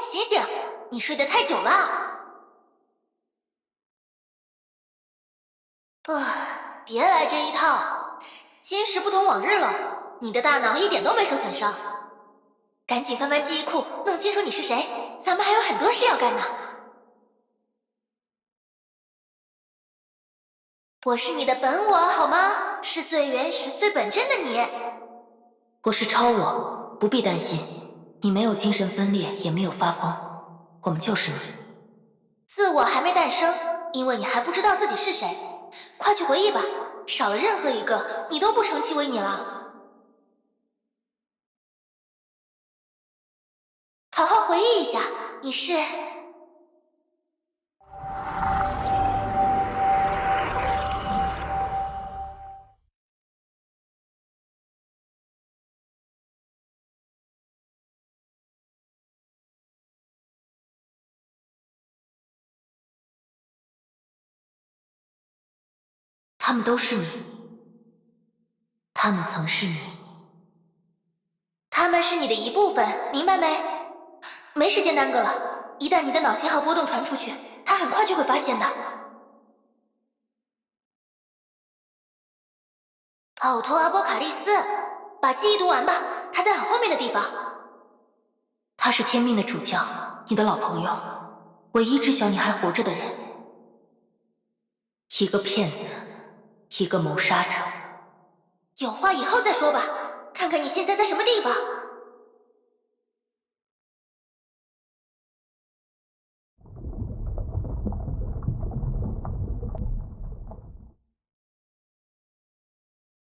醒醒，你睡得太久了。别来这一套，今时不同往日了，你的大脑一点都没受损伤。赶紧翻翻记忆库，弄清楚你是谁，咱们还有很多事要干呢。我是你的本我，好吗？是最原始、最本真的你。我是超我，不必担心，你没有精神分裂，也没有发疯，我们就是你。自我还没诞生，因为你还不知道自己是谁。快去回忆吧，少了任何一个，你都不成其为你了。好好回忆一下，你是……他们都是你，他们曾是你，他们是你的一部分，明白没？没时间耽搁了，一旦你的脑信号波动传出去，他很快就会发现的。奥托阿波卡利斯，把记忆读完吧，他在很后面的地方。他是天命的主教，你的老朋友，唯一知晓你还活着的人。一个骗子，一个谋杀者。有话以后再说吧，看看你现在在什么地方。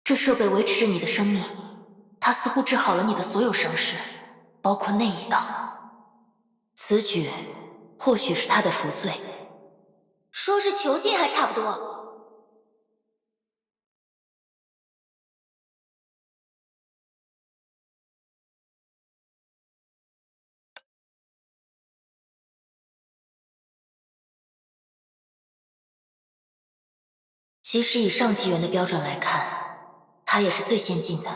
这设备维持着你的生命，它似乎治好了你的所有伤势，包括那一刀。此举或许是他的赎罪。说是囚禁还差不多。即使以上纪元的标准来看，它也是最先进的。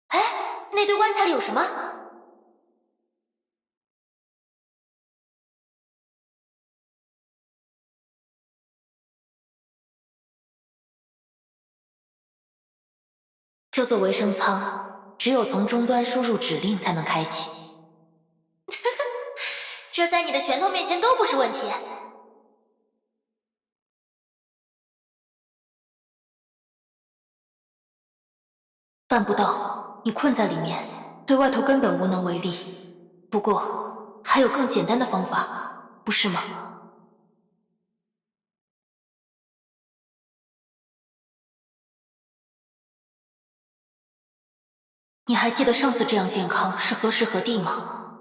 哎，那堆棺材里有什么？这座维生舱只有从终端输入指令才能开启。这在你的拳头面前都不是问题。办不到，你困在里面，对外头根本无能为力。不过，还有更简单的方法，不是吗？你还记得上次这样健康是何时何地吗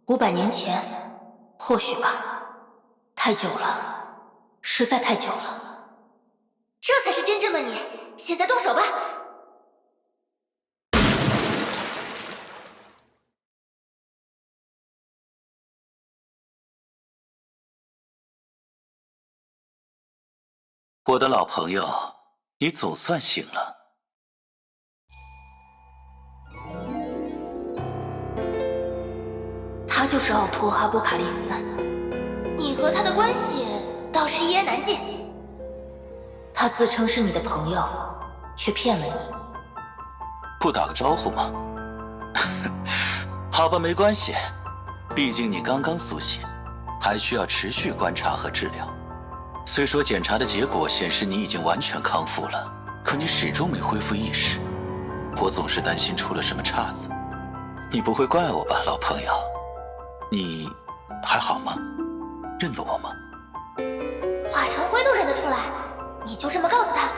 ？500年前，或许吧。太久了，实在太久了。这才是真正的你，现在动手吧。我的老朋友，你总算醒了。他就是奥托阿波卡利斯。你和他的关系倒是一言难尽。他自称是你的朋友，却骗了你。不打个招呼吗？好吧，没关系，毕竟你刚刚苏醒，还需要持续观察和治疗。虽说检查的结果显示你已经完全康复了，可你始终没恢复意识。我总是担心出了什么岔子。你不会怪我吧，老朋友？你还好吗？认得我吗？华成辉都认得出来，你就这么告诉他？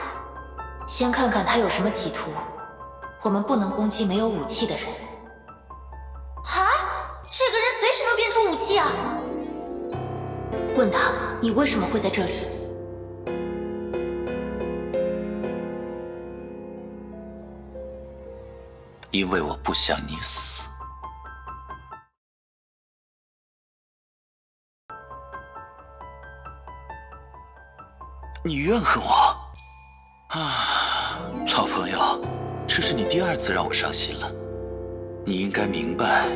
先看看他有什么企图。我们不能攻击没有武器的人。啊，这个人随时能变出武器啊！问他，你为什么会在这里？因为我不想你死。你怨恨我？啊，老朋友，这是你第2次让我伤心了。你应该明白，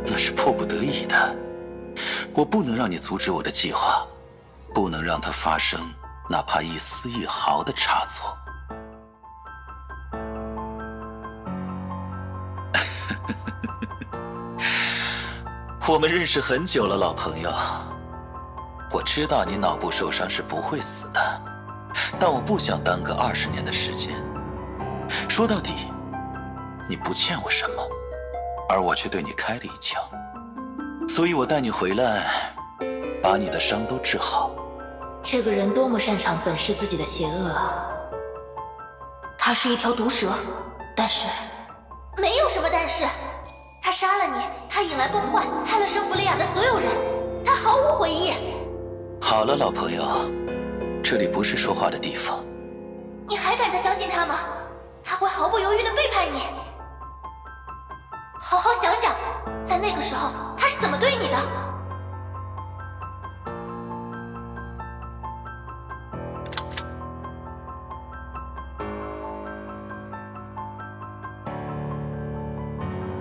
那是迫不得已的。我不能让你阻止我的计划，不能让它发生哪怕一丝一毫的差错。我们认识很久了，老朋友。我知道你脑部受伤是不会死的，但我不想耽搁20年的时间。说到底，你不欠我什么，而我却对你开了一枪，所以我带你回来，把你的伤都治好。这个人多么擅长粉饰自己的邪恶啊！他是一条毒蛇，但是没有什么但是。他杀了你，他引来崩坏，害了圣弗利亚的所有人，他毫无悔意。好了，老朋友，这里不是说话的地方。你还敢再相信他吗？他会毫不犹豫地背叛你。好好想想，在那个时候他是怎么对你的？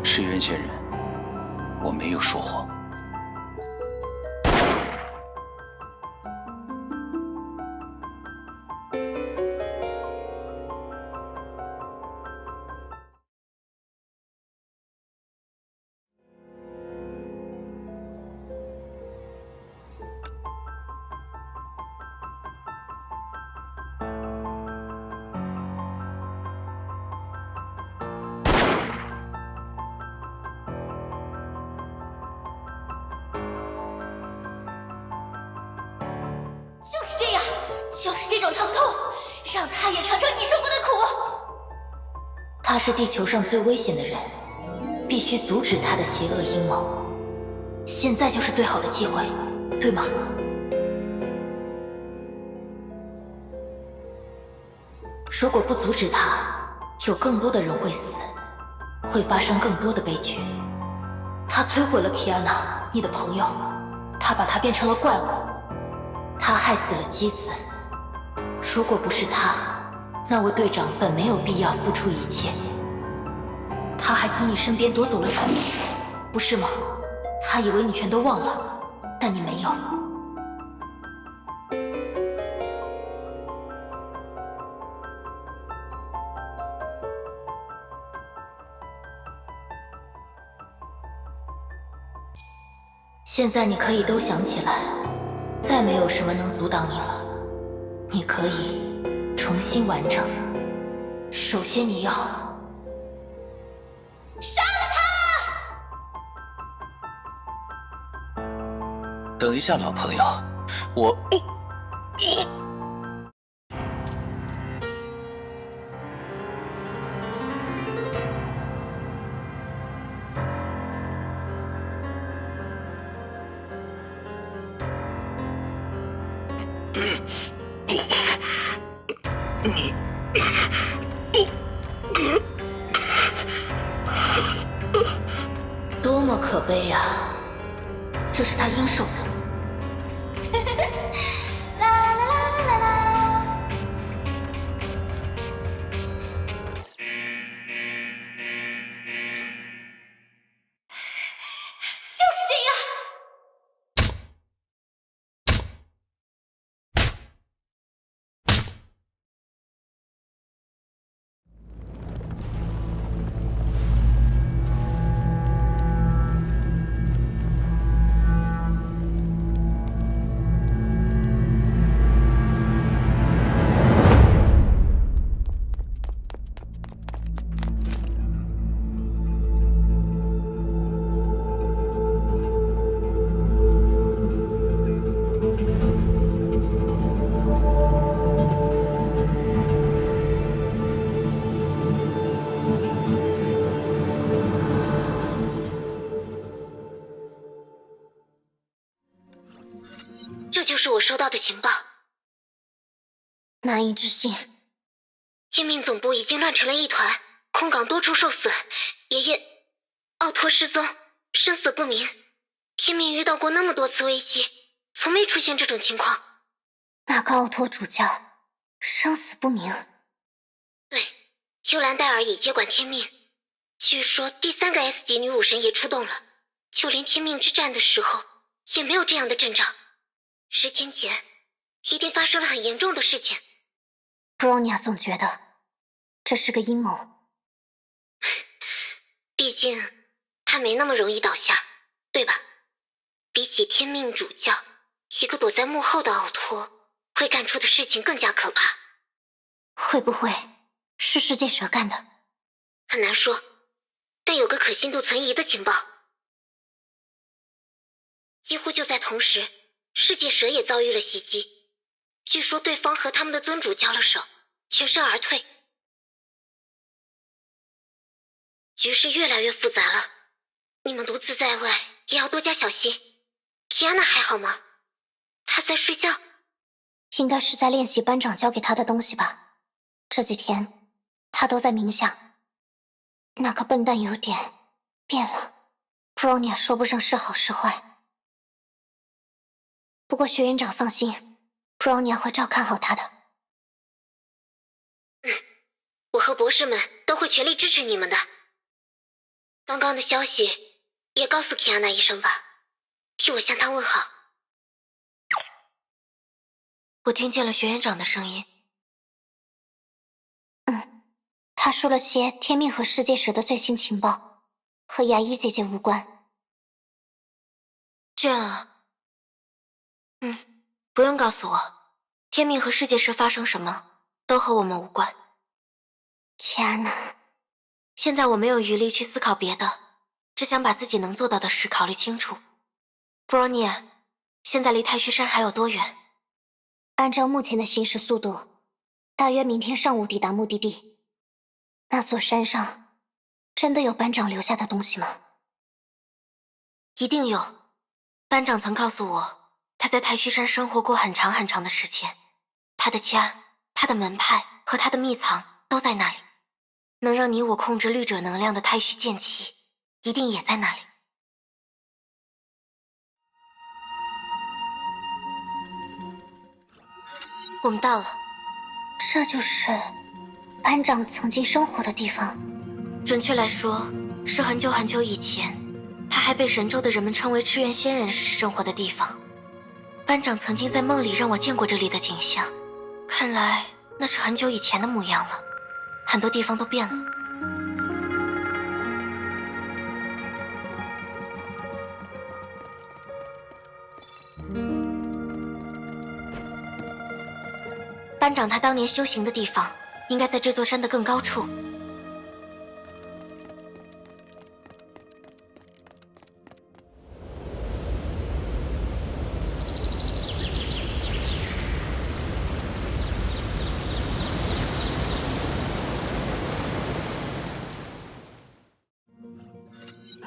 赤渊仙人，我没有说谎。就是这样，就是这种疼痛，让他也尝尝你受过的苦。他是地球上最危险的人，必须阻止他的邪恶阴谋。现在就是最好的机会，对吗？如果不阻止他，有更多的人会死，会发生更多的悲剧。他摧毁了 Kiana， 你的朋友，他把他变成了怪物。他害死了姬子，如果不是他，那位队长本没有必要付出一切。他还从你身边夺走了生命，不是吗？他以为你全都忘了，但你没有。现在你可以都想起来，再没有什么能阻挡你了。你可以重新完整。首先你要杀了他！等一下，老朋友，我多么可悲啊！这是他应受的。啦啦啦啦啦！就是这样。这就是我收到的情报。难以置信，天命总部已经乱成了一团，空港多处受损，爷爷奥托失踪，生死不明。天命遇到过那么多次危机，从没出现这种情况。那个奥托主教生死不明。对，幽兰戴尔已接管天命，据说第3个 S 级女武神也出动了，就连天命之战的时候也没有这样的阵仗。10天前，一定发生了很严重的事情。布罗尼亚总觉得这是个阴谋。毕竟他没那么容易倒下，对吧？比起天命主教，一个躲在幕后的奥托会干出的事情更加可怕。会不会是世界蛇干的？很难说，但有个可信度存疑的情报。几乎就在同时，世界蛇也遭遇了袭击，据说对方和他们的尊主交了手，全身而退。局势越来越复杂了，你们独自在外也要多加小心。提安娜还好吗？她在睡觉？应该是在练习班长教给她的东西吧。这几天她都在冥想。那个笨蛋有点变了，布罗尼亚说不上是好是坏。不过学院长放心，布罗尼亚会照看好他的。我和博士们都会全力支持你们的。刚刚的消息也告诉提安娜医生吧，替我向她问好。我听见了学院长的声音。他说了些天命和世界蛇的最新情报，和牙医姐姐无关。这样啊。不用告诉我，天命和世界蛇发生什么，都和我们无关。天哪，现在我没有余力去思考别的，只想把自己能做到的事考虑清楚。布罗尼亚，现在离太虚山还有多远？按照目前的行驶速度，大约明天上午抵达目的地。那座山上真的有班长留下的东西吗？一定有。班长曾告诉我，他在太虚山生活过很长很长的时间，他的家、他的门派和他的秘藏都在那里。能让你我控制律者能量的太虚剑气，一定也在那里。我们到了。这就是班长曾经生活的地方。准确来说，是很久很久以前，他还被神州的人们称为赤焰仙人时生活的地方。班长曾经在梦里让我见过这里的景象，看来那是很久以前的模样了，很多地方都变了。班长他当年修行的地方，应该在这座山的更高处。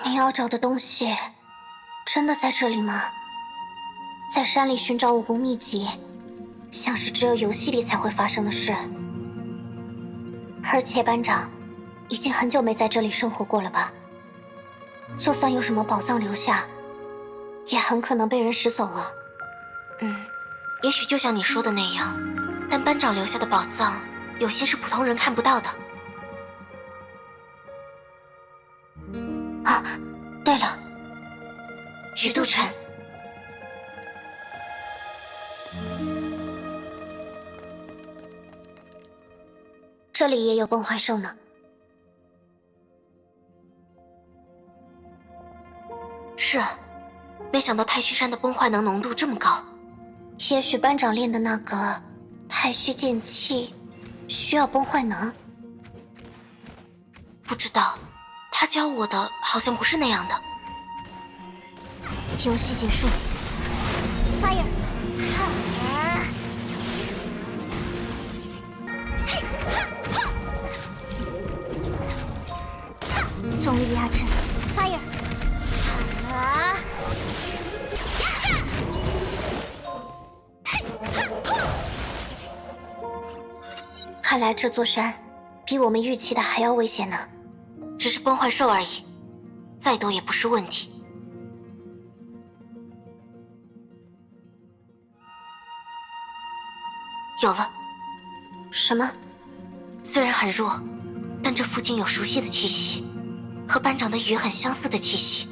你要找的东西，真的在这里吗？在山里寻找武功秘籍，像是只有游戏里才会发生的事。而且班长已经很久没在这里生活过了吧？就算有什么宝藏留下，也很可能被人拾走了。也许就像你说的那样，但班长留下的宝藏，有些是普通人看不到的。啊，对了，鱼肚城。这里也有崩坏兽呢。是啊，没想到太虚山的崩坏能浓度这么高。也许班长练的那个太虚剑气需要崩坏能。不知道，他教我的好像不是那样的。游戏结束。Fire！ 重力压制 ，Fire！ 看来这座山比我们预期的还要危险呢。只是崩坏兽而已，再多也不是问题。有了，什么？虽然很弱，但这附近有熟悉的气息，和班长的雨很相似的气息。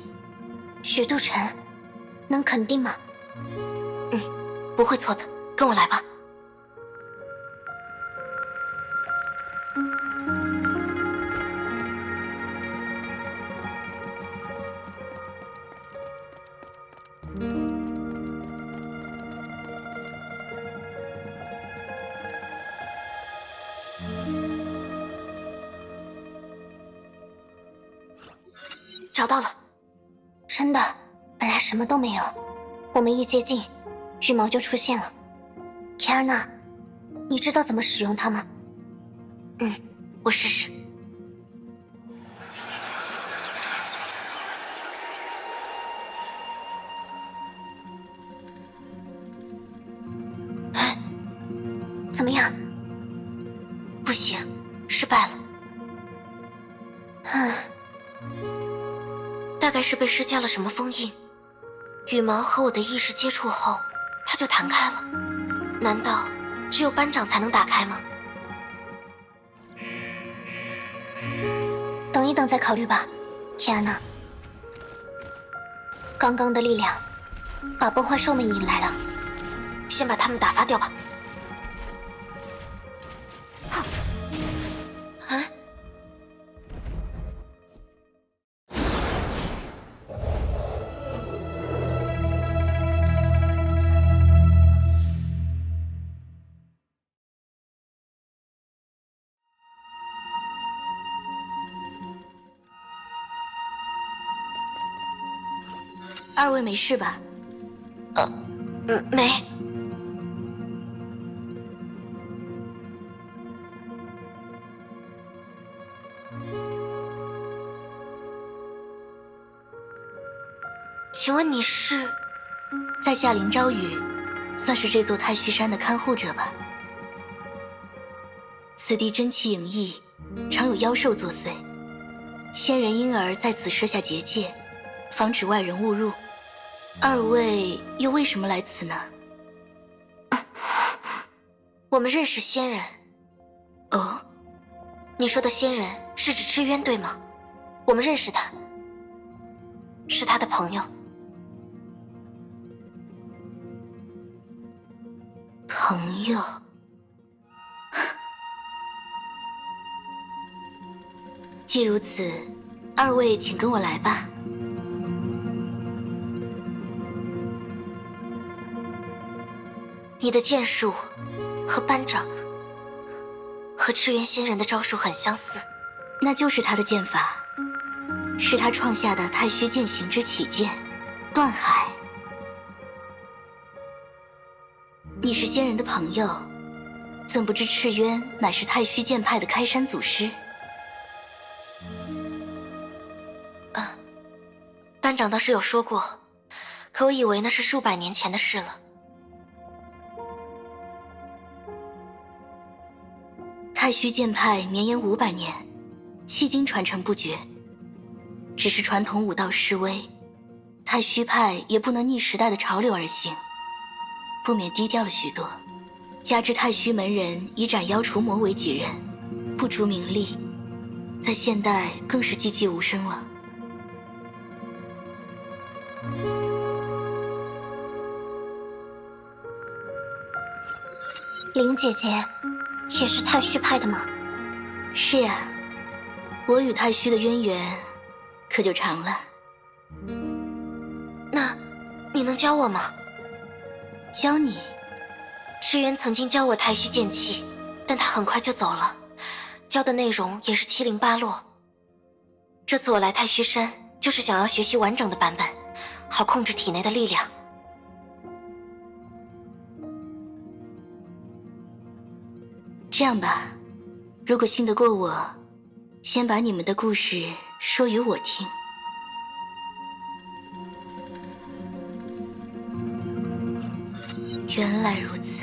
许渡尘，能肯定吗？不会错的，跟我来吧。找到了。真的，本来什么都没有，我们一接近，羽毛就出现了。提安娜，你知道怎么使用它吗？我试试。怎么样？不行，失败了。大概是被施加了什么封印，羽毛和我的意识接触后，它就弹开了。难道只有班长才能打开吗？等一等再考虑吧，提安娜。刚刚的力量把崩坏兽们引来了，先把他们打发掉吧。二位没事吧？没。请问你是？在下林朝雨，算是这座太虚山的看护者吧。此地真气盈溢，常有妖兽作祟，仙人因而在此设下结界，防止外人误入。二位又为什么来此呢？我们认识仙人。哦，你说的仙人是指赤渊对吗？我们认识他，是他的朋友。朋友。既如此，二位请跟我来吧。你的剑术和班长和赤渊仙人的招数很相似，那就是他的剑法，是他创下的太虚剑行之起剑断海。你是仙人的朋友，怎不知赤渊乃是太虚剑派的开山祖师？班长倒是有说过，可我以为那是数百年前的事了。太虚剑派绵延500年，迄今传承不绝。只是传统武道式微，太虚派也不能逆时代的潮流而行，不免低调了许多。加之太虚门人以斩妖除魔为己任，不逐名利，在现代更是寂寂无声了。林姐姐也是太虚派的吗？是呀，我与太虚的渊源可就长了。那你能教我吗？教你？赤渊曾经教我太虚剑气，但他很快就走了，教的内容也是七零八落。这次我来太虚山，就是想要学习完整的版本，好控制体内的力量。这样吧，如果信得过我，先把你们的故事说与我听。原来如此，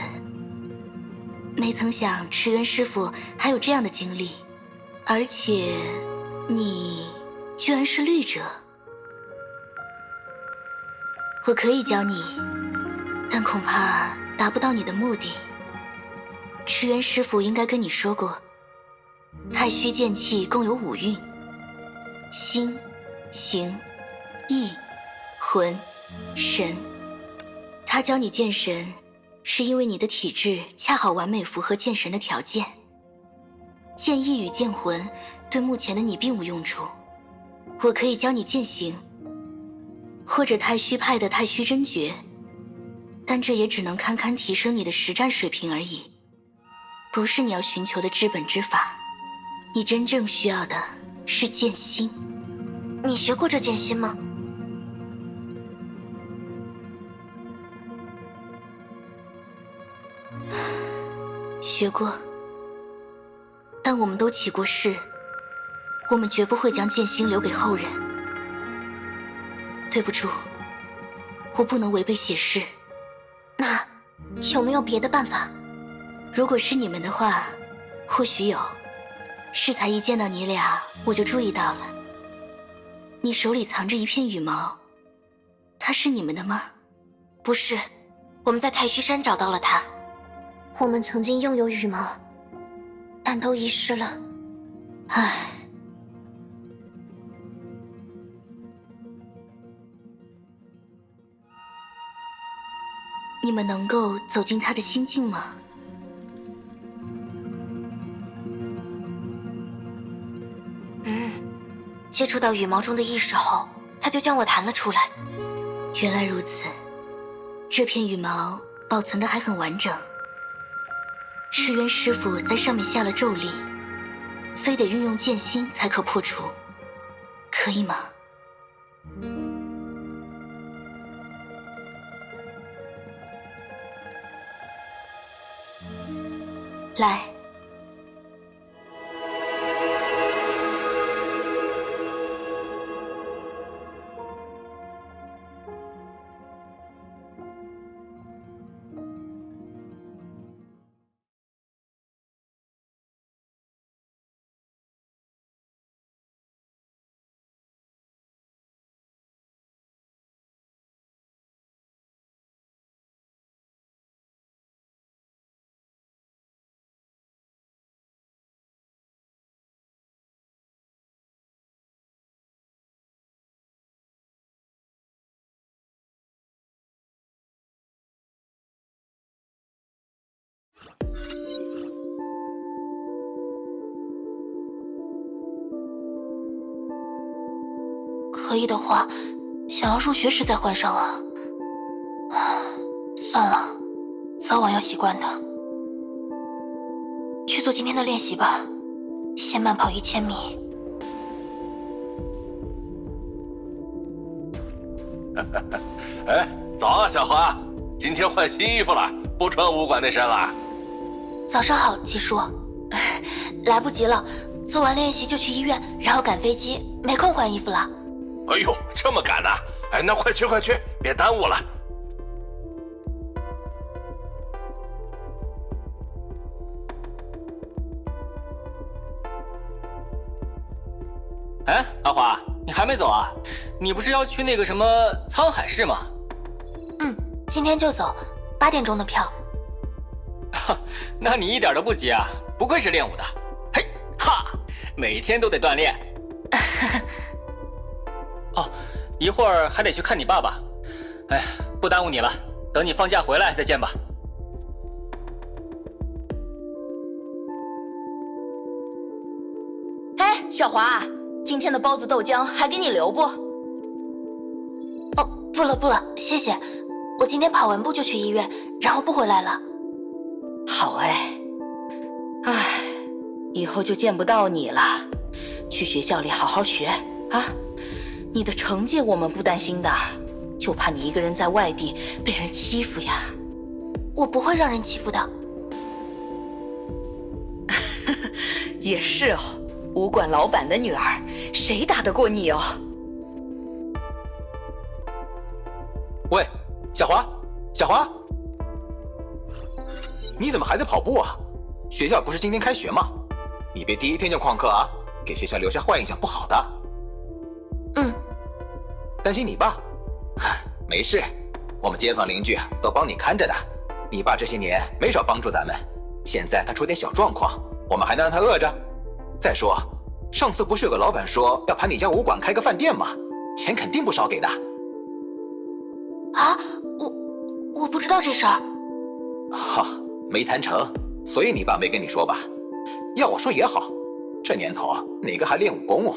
没曾想赤渊师傅还有这样的经历，而且你居然是律者。我可以教你，但恐怕达不到你的目的。赤渊师傅应该跟你说过，太虚剑气共有5蕴：心、形、意、魂、神。他教你剑神，是因为你的体质恰好完美符合剑神的条件。剑意与剑魂对目前的你并无用处，我可以教你剑形，或者太虚派的太虚真诀，但这也只能堪堪提升你的实战水平而已，不是你要寻求的治本之法。你真正需要的是剑心。你学过这剑心吗？学过，但我们都起过誓，我们绝不会将剑心留给后人。对不住，我不能违背血誓。那有没有别的办法？如果是你们的话，或许有。适才一见到你俩，我就注意到了。你手里藏着一片羽毛，它是你们的吗？不是，我们在太虚山找到了它。我们曾经拥有羽毛，但都遗失了。唉。你们能够走进他的心境吗？接触到羽毛中的意识后，他就将我弹了出来。原来如此，这片羽毛保存得还很完整。赤渊师傅在上面下了咒力，非得运用剑心才可破除，可以吗？来。可以的话，想要入学时再换上啊。算了，早晚要习惯的。去做今天的练习吧，先慢跑1000米。哎，早啊，小花，今天换新衣服了，不穿武馆那身了。早上好，七叔。来不及了，做完练习就去医院，然后赶飞机，没空换衣服了。哎呦，这么赶呢？哎，那快去快去，别耽误了。哎，阿华，你还没走啊？你不是要去那个什么沧海市吗？今天就走，8点钟的票。那你一点都不急啊，不愧是练武的。嘿哈，每天都得锻炼。哦，一会儿还得去看你爸爸。哎，不耽误你了，等你放假回来再见吧。哎，小华，今天的包子豆浆还给你留不？哦，不了，谢谢。我今天跑完步就去医院，然后不回来了。好哎，唉，以后就见不到你了。去学校里好好学啊！你的成绩我们不担心的，就怕你一个人在外地被人欺负呀。我不会让人欺负的。也是哦，武馆老板的女儿，谁打得过你哦？喂，小华，小华，你怎么还在跑步啊？学校不是今天开学吗？你别第一天就旷课啊，给学校留下坏印象不好的。担心你爸？没事，我们街坊邻居都帮你看着的。你爸这些年没少帮助咱们，现在他出点小状况，我们还能让他饿着？再说，上次不是有个老板说要盘你家武馆开个饭店吗？钱肯定不少给的。啊，我不知道这事儿。哈，没谈成，所以你爸没跟你说吧？要我说也好，这年头哪个还练武功哦？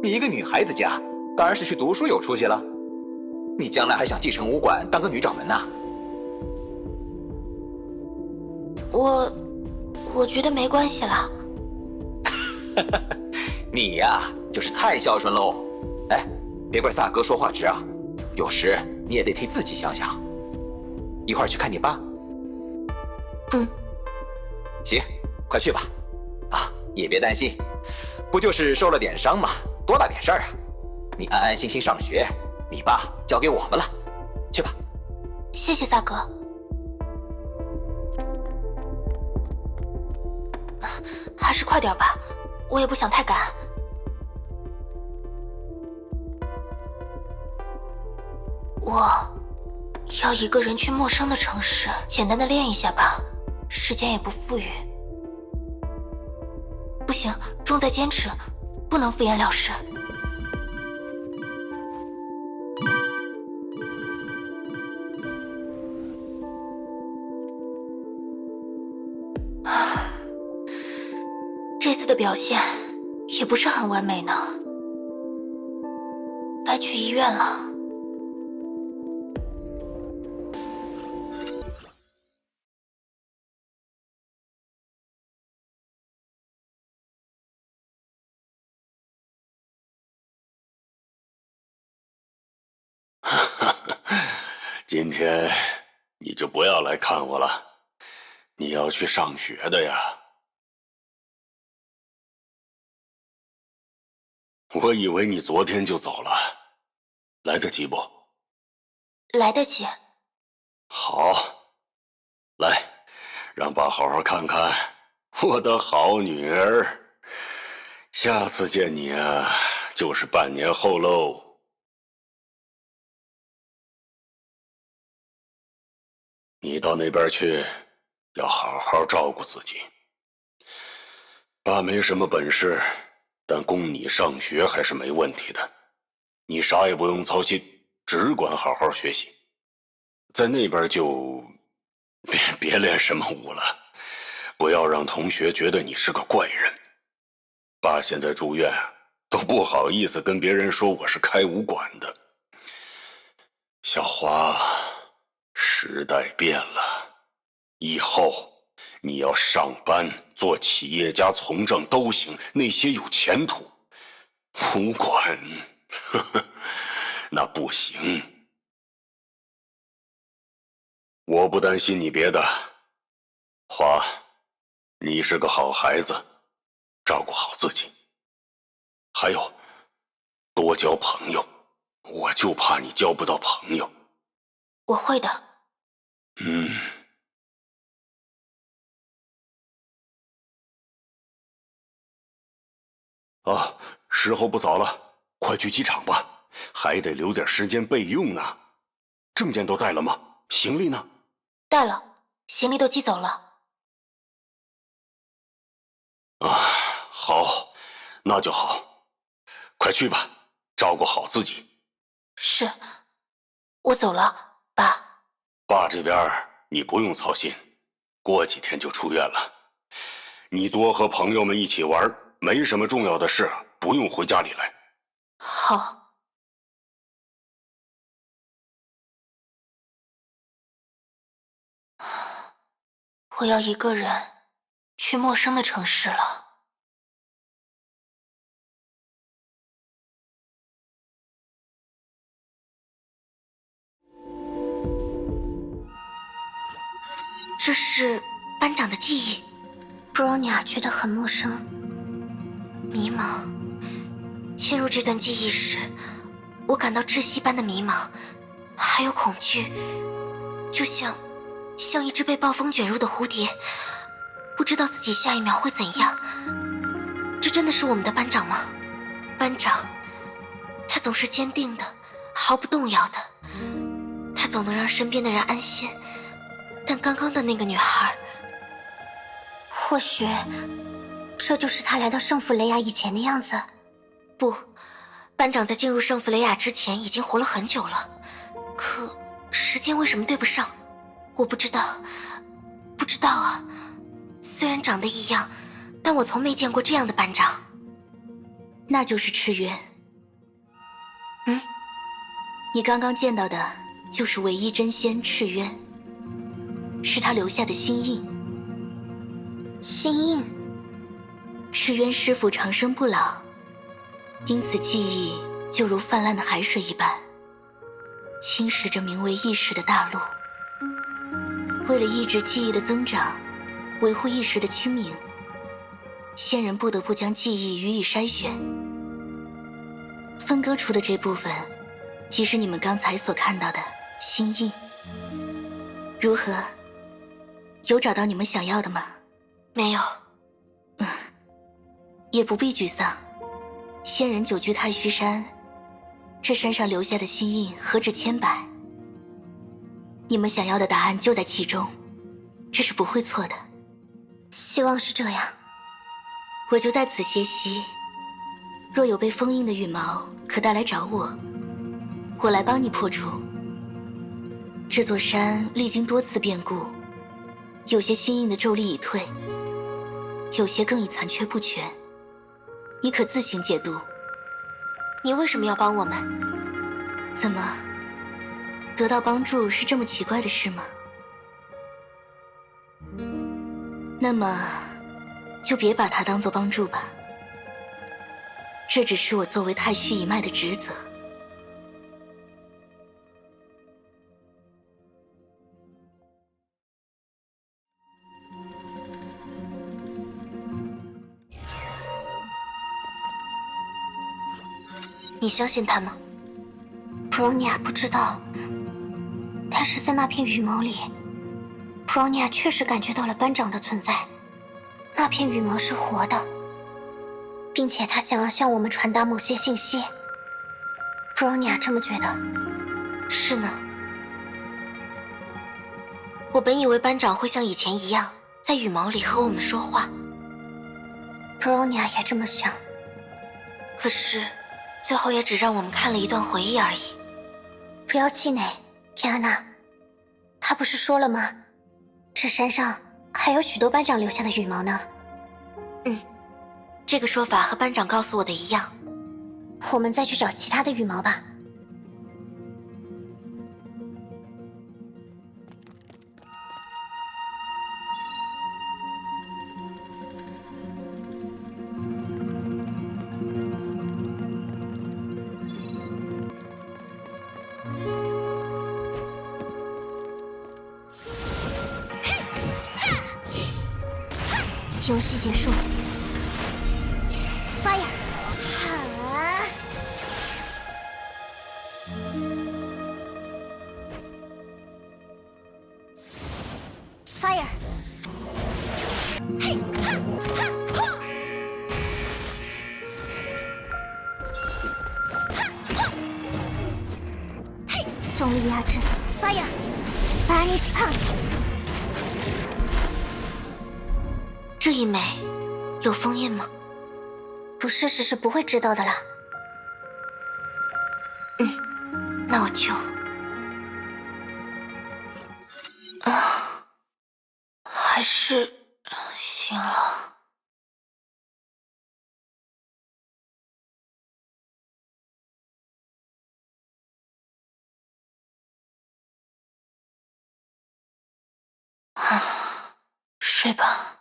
你一个女孩子家，当然是去读书有出息了。你将来还想继承武馆当个女掌门呐？我觉得没关系啦。你呀，就是太孝顺喽。哎，别怪萨哥说话直啊，有时你也得替自己想想。一会儿去看你爸。嗯，行，快去吧。啊，也别担心，不就是受了点伤吗？多大点事儿啊！你安安心心上学，你爸交给我们了。去吧。谢谢萨哥。还是快点吧，我也不想太赶。我要一个人去陌生的城市，简单的练一下吧，时间也不富裕。不行，重在坚持，不能敷衍了事。这次的表现也不是很完美呢，该去医院了。今天你就不要来看我了，你要去上学的呀。我以为你昨天就走了，来得及不？来得及。好，来，让爸好好看看我的好女儿。下次见你啊，就是半年后喽。你到那边去，要好好照顾自己。爸没什么本事，但供你上学还是没问题的。你啥也不用操心，只管好好学习。在那边就别练什么武了，不要让同学觉得你是个怪人。爸现在住院，都不好意思跟别人说我是开武馆的。小华，时代变了，以后你要上班做企业家从政都行，那些有前途。武馆，呵呵，那不行。我不担心你别的，华，你是个好孩子，照顾好自己。还有，多交朋友，我就怕你交不到朋友。我会的。啊，时候不早了，快去机场吧，还得留点时间备用呢。证件都带了吗？行李呢？带了，行李都寄走了。啊，好，那就好，快去吧，照顾好自己。是，我走了，爸。爸这边你不用操心，过几天就出院了。你多和朋友们一起玩，没什么重要的事，不用回家里来。好。我要一个人去陌生的城市了。这是班长的记忆。布罗尼亚觉得很陌生，迷茫。进入这段记忆时，我感到窒息般的迷茫，还有恐惧，就像一只被暴风卷入的蝴蝶，不知道自己下一秒会怎样。这真的是我们的班长吗？班长，他总是坚定的，毫不动摇的，他总能让身边的人安心。但刚刚的那个女孩，或许这就是他来到圣弗雷亚以前的样子。不，班长在进入圣弗雷亚之前已经活了很久了，可时间为什么对不上？我不知道，不知道啊。虽然长得一样，但我从没见过这样的班长。那就是赤渊。你刚刚见到的就是唯一真仙赤渊，是他留下的心印。心印。赤渊师傅长生不老，因此记忆就如泛滥的海水一般，侵蚀着名为意识的大陆。为了抑制记忆的增长，维护意识的清明，仙人不得不将记忆予以筛选。分割出的这部分，即是你们刚才所看到的心印。如何？有找到你们想要的吗？没有。也不必沮丧。仙人久居太虚山，这山上留下的心印何止千百。你们想要的答案就在其中，这是不会错的。希望是这样。我就在此歇息。若有被封印的羽毛，可带来找我，我来帮你破除。这座山历经多次变故，有些心印的咒力已退，有些更已残缺不全，你可自行解读。你为什么要帮我们？怎么，得到帮助是这么奇怪的事吗？那么，就别把它当作帮助吧。这只是我作为太虚一脉的职责。你相信他吗？普罗尼亚不知道，但是在那片羽毛里，普罗尼亚确实感觉到了班长的存在。那片羽毛是活的，并且他想要向我们传达某些信息。普罗尼亚这么觉得。是呢。我本以为班长会像以前一样，在羽毛里和我们说话。普罗尼亚也这么想。可是最后也只让我们看了一段回忆而已。不要气馁，天安娜。他不是说了吗？这山上还有许多班长留下的羽毛呢。这个说法和班长告诉我的一样。我们再去找其他的羽毛吧。游戏结束。Fire！ Fire！ 嘿，哈，哈，哈！哈，哈！嘿，重力压制 ！Fire！Burning Punch！这一枚有封印吗？不试试是不会知道的啦。那我就……还是醒了。睡吧。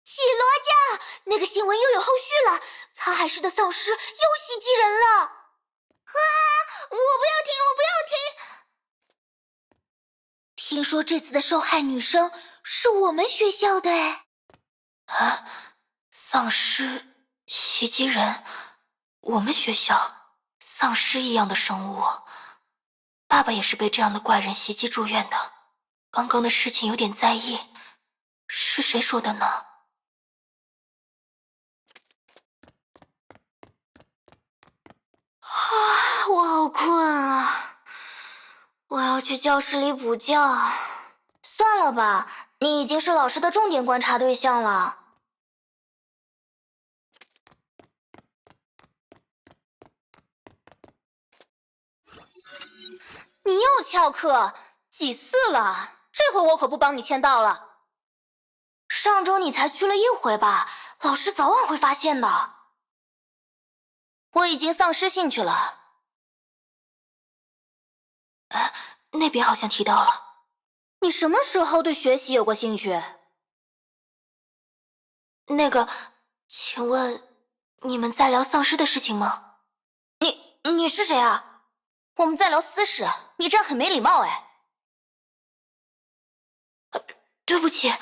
喜罗家，那个新闻又有后续了，沧海市的丧尸又袭击人了！啊！我不要听，我不要听！听说这次的受害女生是我们学校的哎！丧尸袭击人？我们学校丧尸一样的生物，爸爸也是被这样的怪人袭击住院的。刚刚的事情有点在意，是谁说的呢？我好困啊，我要去教室里补觉。算了吧，你已经是老师的重点观察对象了。你又翘课，几次了？这回我可不帮你签到了。上周你才去了一回吧，老师早晚会发现的。我已经丧失兴趣了。那边好像提到了。你什么时候对学习有过兴趣？那个，请问你们在聊丧尸的事情吗？你是谁啊？我们在聊私事，你这样很没礼貌哎。对不起。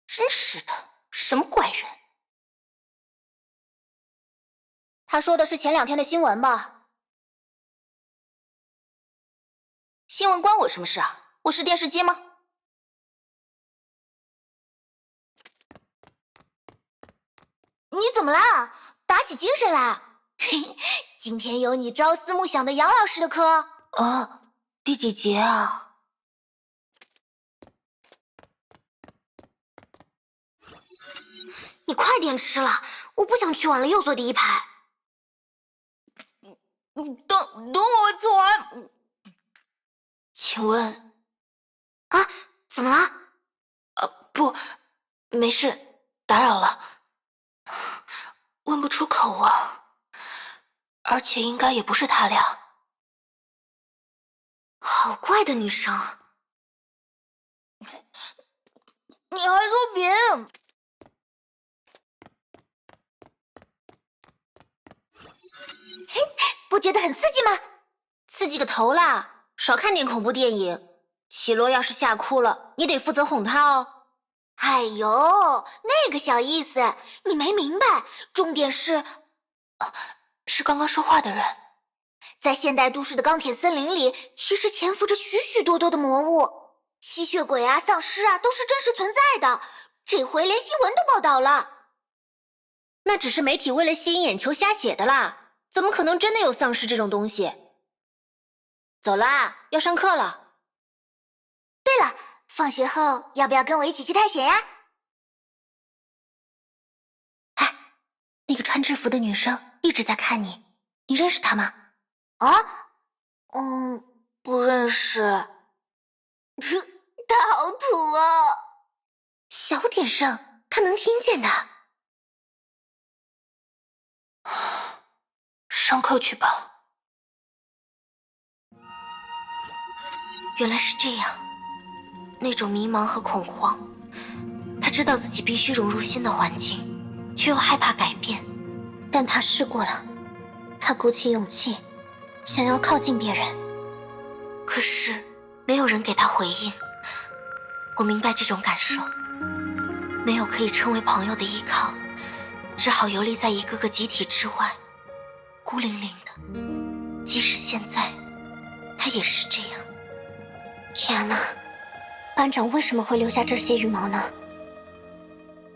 真是的，什么怪人？他说的是前2天的新闻吧？新闻关我什么事啊？我是电视机吗？你怎么啦？打起精神来！今天有你朝思暮想的杨老师的课。第几节啊？你快点吃了，我不想去晚了又坐第一排。等我做完。请问，怎么了？不，没事，打扰了。问不出口啊，而且应该也不是他俩。好怪的女生。你还说别人？嘿，不觉得很刺激吗？刺激个头啦！少看点恐怖电影。喜洛要是吓哭了，你得负责哄她哦。哎呦，那个小意思，你没明白。重点是，是刚刚说话的人。在现代都市的钢铁森林里，其实潜伏着许许多多的魔物，吸血鬼啊、丧尸啊，都是真实存在的。这回连新闻都报道了。那只是媒体为了吸引眼球瞎写的啦，怎么可能真的有丧尸这种东西？走啦，要上课了。对了，放学后要不要跟我一起去探险呀？那个穿制服的女生一直在看你，你认识她吗？不认识。她好土啊！小点声，她能听见的。上课去吧。原来是这样，那种迷茫和恐慌。他知道自己必须融入新的环境，却又害怕改变。但他试过了，他鼓起勇气，想要靠近别人。可是，没有人给他回应。我明白这种感受，没有可以称为朋友的依靠，只好游离在一个个集体之外，孤零零的。即使现在，他也是这样。天哪，班长为什么会留下这些羽毛呢？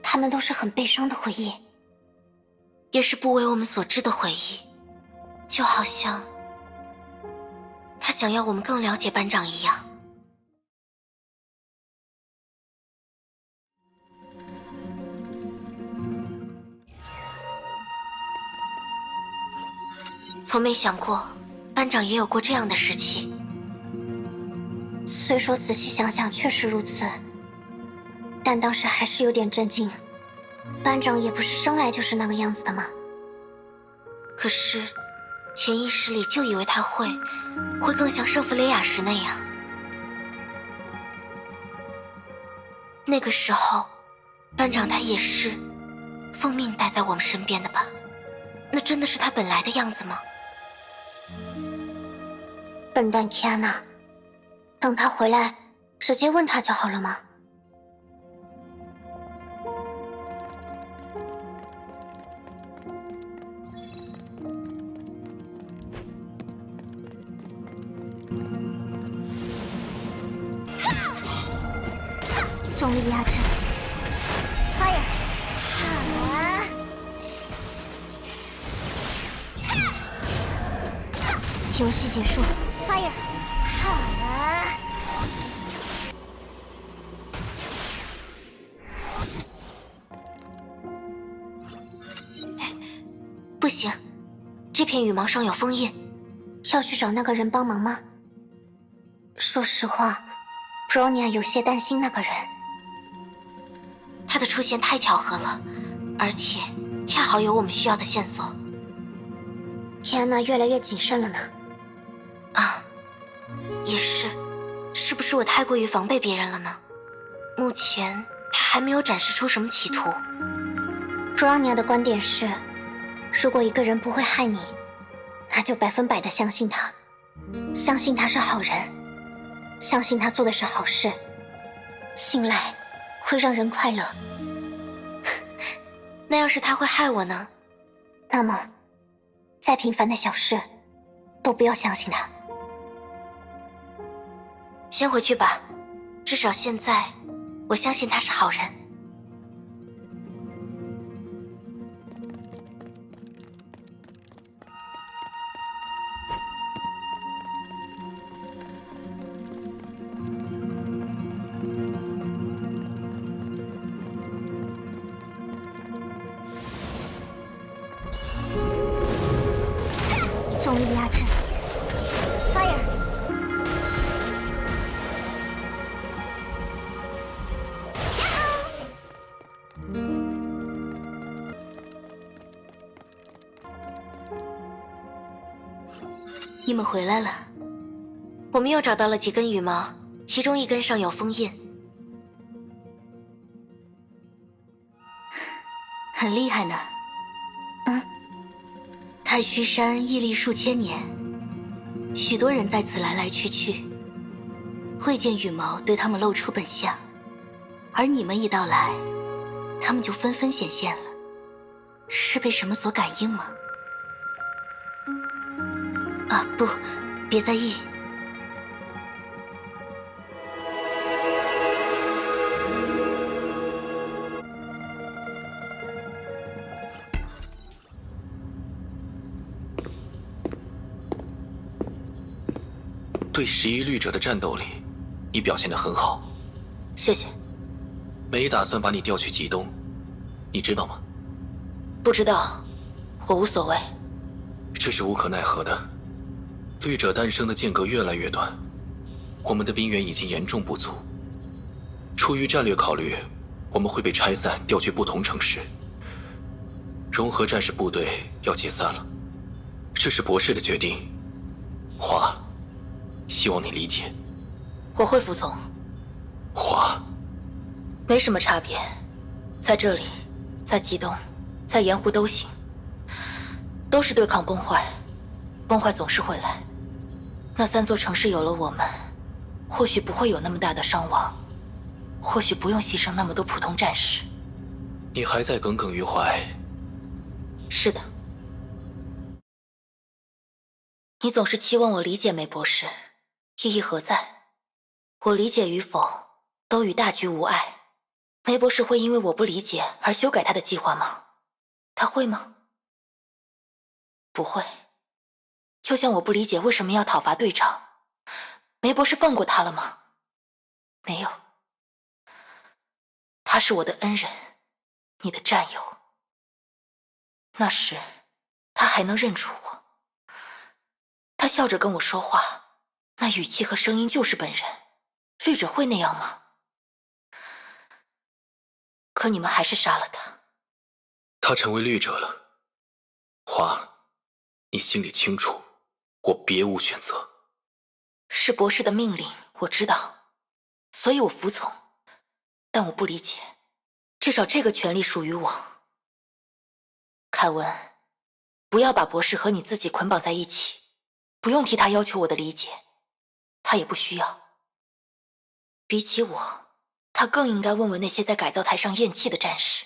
他们都是很悲伤的回忆，也是不为我们所知的回忆，就好像他想要我们更了解班长一样。从没想过班长也有过这样的时期。虽说仔细想想确实如此，但当时还是有点震惊。班长也不是生来就是那个样子的嘛。可是潜意识里就以为他会更像圣弗雷亚时那样。那个时候班长他也是奉命待在我们身边的吧？那真的是他本来的样子吗？笨蛋天哪，等他回来直接问他就好了吗？重力压制 ，fire， 游戏结束 ，fire， 不行，这片羽毛上有封印，要去找那个人帮忙吗？说实话 ，Bronya 有些担心那个人。他的出现太巧合了，而且恰好有我们需要的线索。天安娜越来越谨慎了呢。啊，也是，是不是我太过于防备别人了呢？目前他还没有展示出什么企图。Bronya 的观点是，如果一个人不会害你，那就100%的相信他，相信他是好人，相信他做的是好事，信赖会让人快乐。那要是他会害我呢？那么，再平凡的小事，都不要相信他。先回去吧，至少现在，我相信他是好人。重力压制 ，fire。你们回来了，我们又找到了几根羽毛，其中一根上有封印，很厉害呢。太虚山屹立数千年，许多人在此来来去去，会见羽毛对他们露出本相，而你们一到来，他们就纷纷显现了。是被什么所感应吗？啊，不，别在意。对11律者的战斗力，你表现得很好。谢谢。没打算把你调去极东，你知道吗？不知道，我无所谓。这是无可奈何的。律者诞生的间隔越来越短，我们的兵源已经严重不足。出于战略考虑，我们会被拆散，调去不同城市。融合战士部队要解散了，这是博士的决定。华，希望你理解。我会服从。华，没什么差别，在这里，在极东，在盐湖都行，都是对抗崩坏，崩坏总是会来。那3座城市有了我们，或许不会有那么大的伤亡，或许不用牺牲那么多普通战士。你还在耿耿于怀？是的。你总是期望我理解梅博士，意义何在？我理解与否，都与大局无碍。梅博士会因为我不理解而修改他的计划吗？他会吗？不会。就像我不理解为什么要讨伐队长，梅博士放过他了吗？没有。他是我的恩人，你的战友。那时，他还能认出我。他笑着跟我说话，那语气和声音就是本人。律者会那样吗？可你们还是杀了他。他成为律者了。华，你心里清楚，我别无选择。是博士的命令，我知道，所以我服从。但我不理解，至少这个权利属于我。凯文，不要把博士和你自己捆绑在一起，不用替他要求我的理解，他也不需要。比起我，他更应该问问那些在改造台上咽气的战士，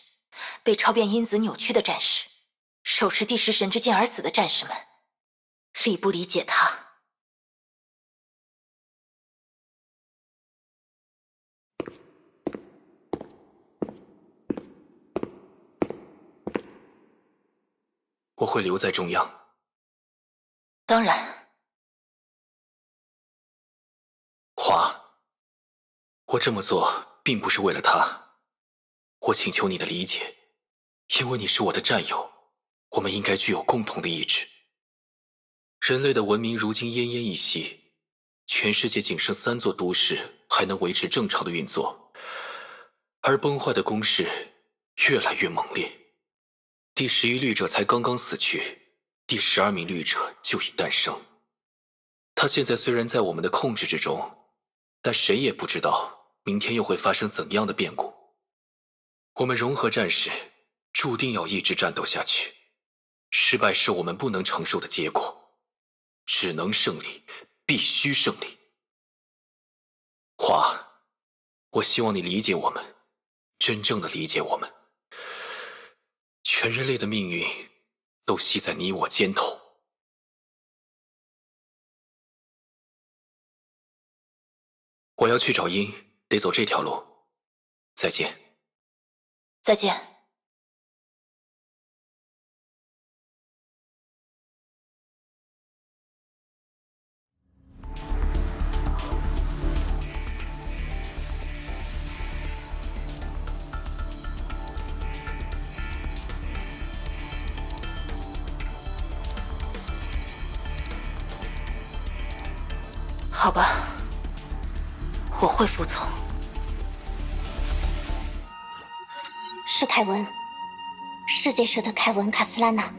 被超变因子扭曲的战士，手持第10神之剑而死的战士们，理不理解他？我会留在中央。当然。花，我这么做并不是为了他，我请求你的理解，因为你是我的战友，我们应该具有共同的意志。人类的文明如今奄奄一息，全世界仅剩3座都市还能维持正常的运作，而崩坏的攻势越来越猛烈。第11律者才刚刚死去，第12名律者就已诞生。他现在虽然在我们的控制之中，但谁也不知道明天又会发生怎样的变故。我们融合战士注定要一直战斗下去，失败是我们不能承受的结果，只能胜利，必须胜利。花，我希望你理解我们，真正的理解我们。全人类的命运都系在你我肩头。我要去找鹰，得走这条路。再见。再见。好吧，我会服从。是凯文，世界社的凯文·卡斯拉纳。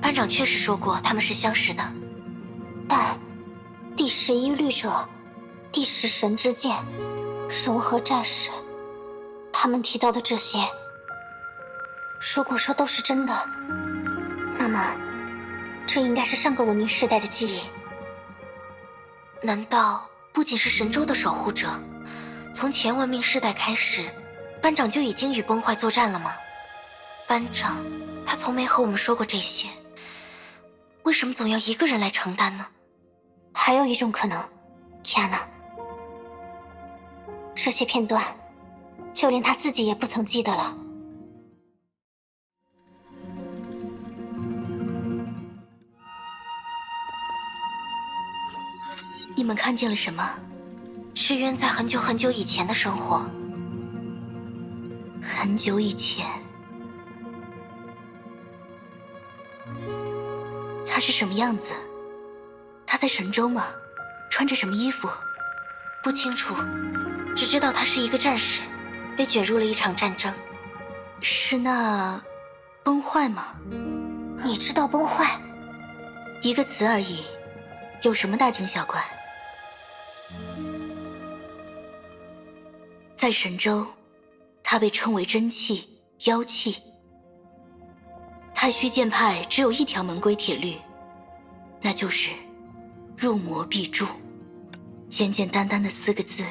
班长确实说过他们是相识的，但第11律者、第10神之剑、融合战士，他们提到的这些，如果说都是真的，那么这应该是上个文明时代的记忆。难道不仅是神州的守护者，从前文明世代开始，班长就已经与崩坏作战了吗？班长，他从没和我们说过这些，为什么总要一个人来承担呢？还有一种可能，提亚娜，这些片段，就连他自己也不曾记得了。你们看见了什么？是渊在很久很久以前的生活。很久以前，他是什么样子？他在神州吗？穿着什么衣服？不清楚，只知道他是一个战士，被卷入了一场战争。是那崩坏吗？你知道崩坏？一个词而已，有什么大惊小怪？在神州，它被称为真气、妖气。太虚剑派只有一条门规铁律，那就是入魔必诛。简简单单的4个字，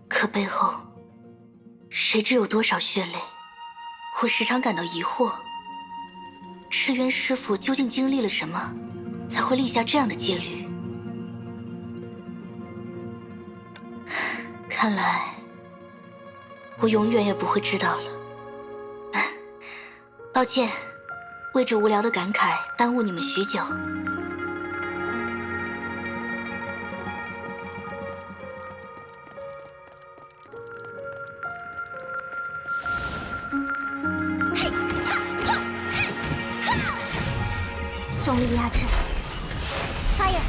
可背后谁知有多少血泪？我时常感到疑惑，赤渊师傅究竟经历了什么，才会立下这样的戒律？看来我永远也不会知道了。抱歉，为这无聊的感慨耽误你们许久。重力压制 ，Fire！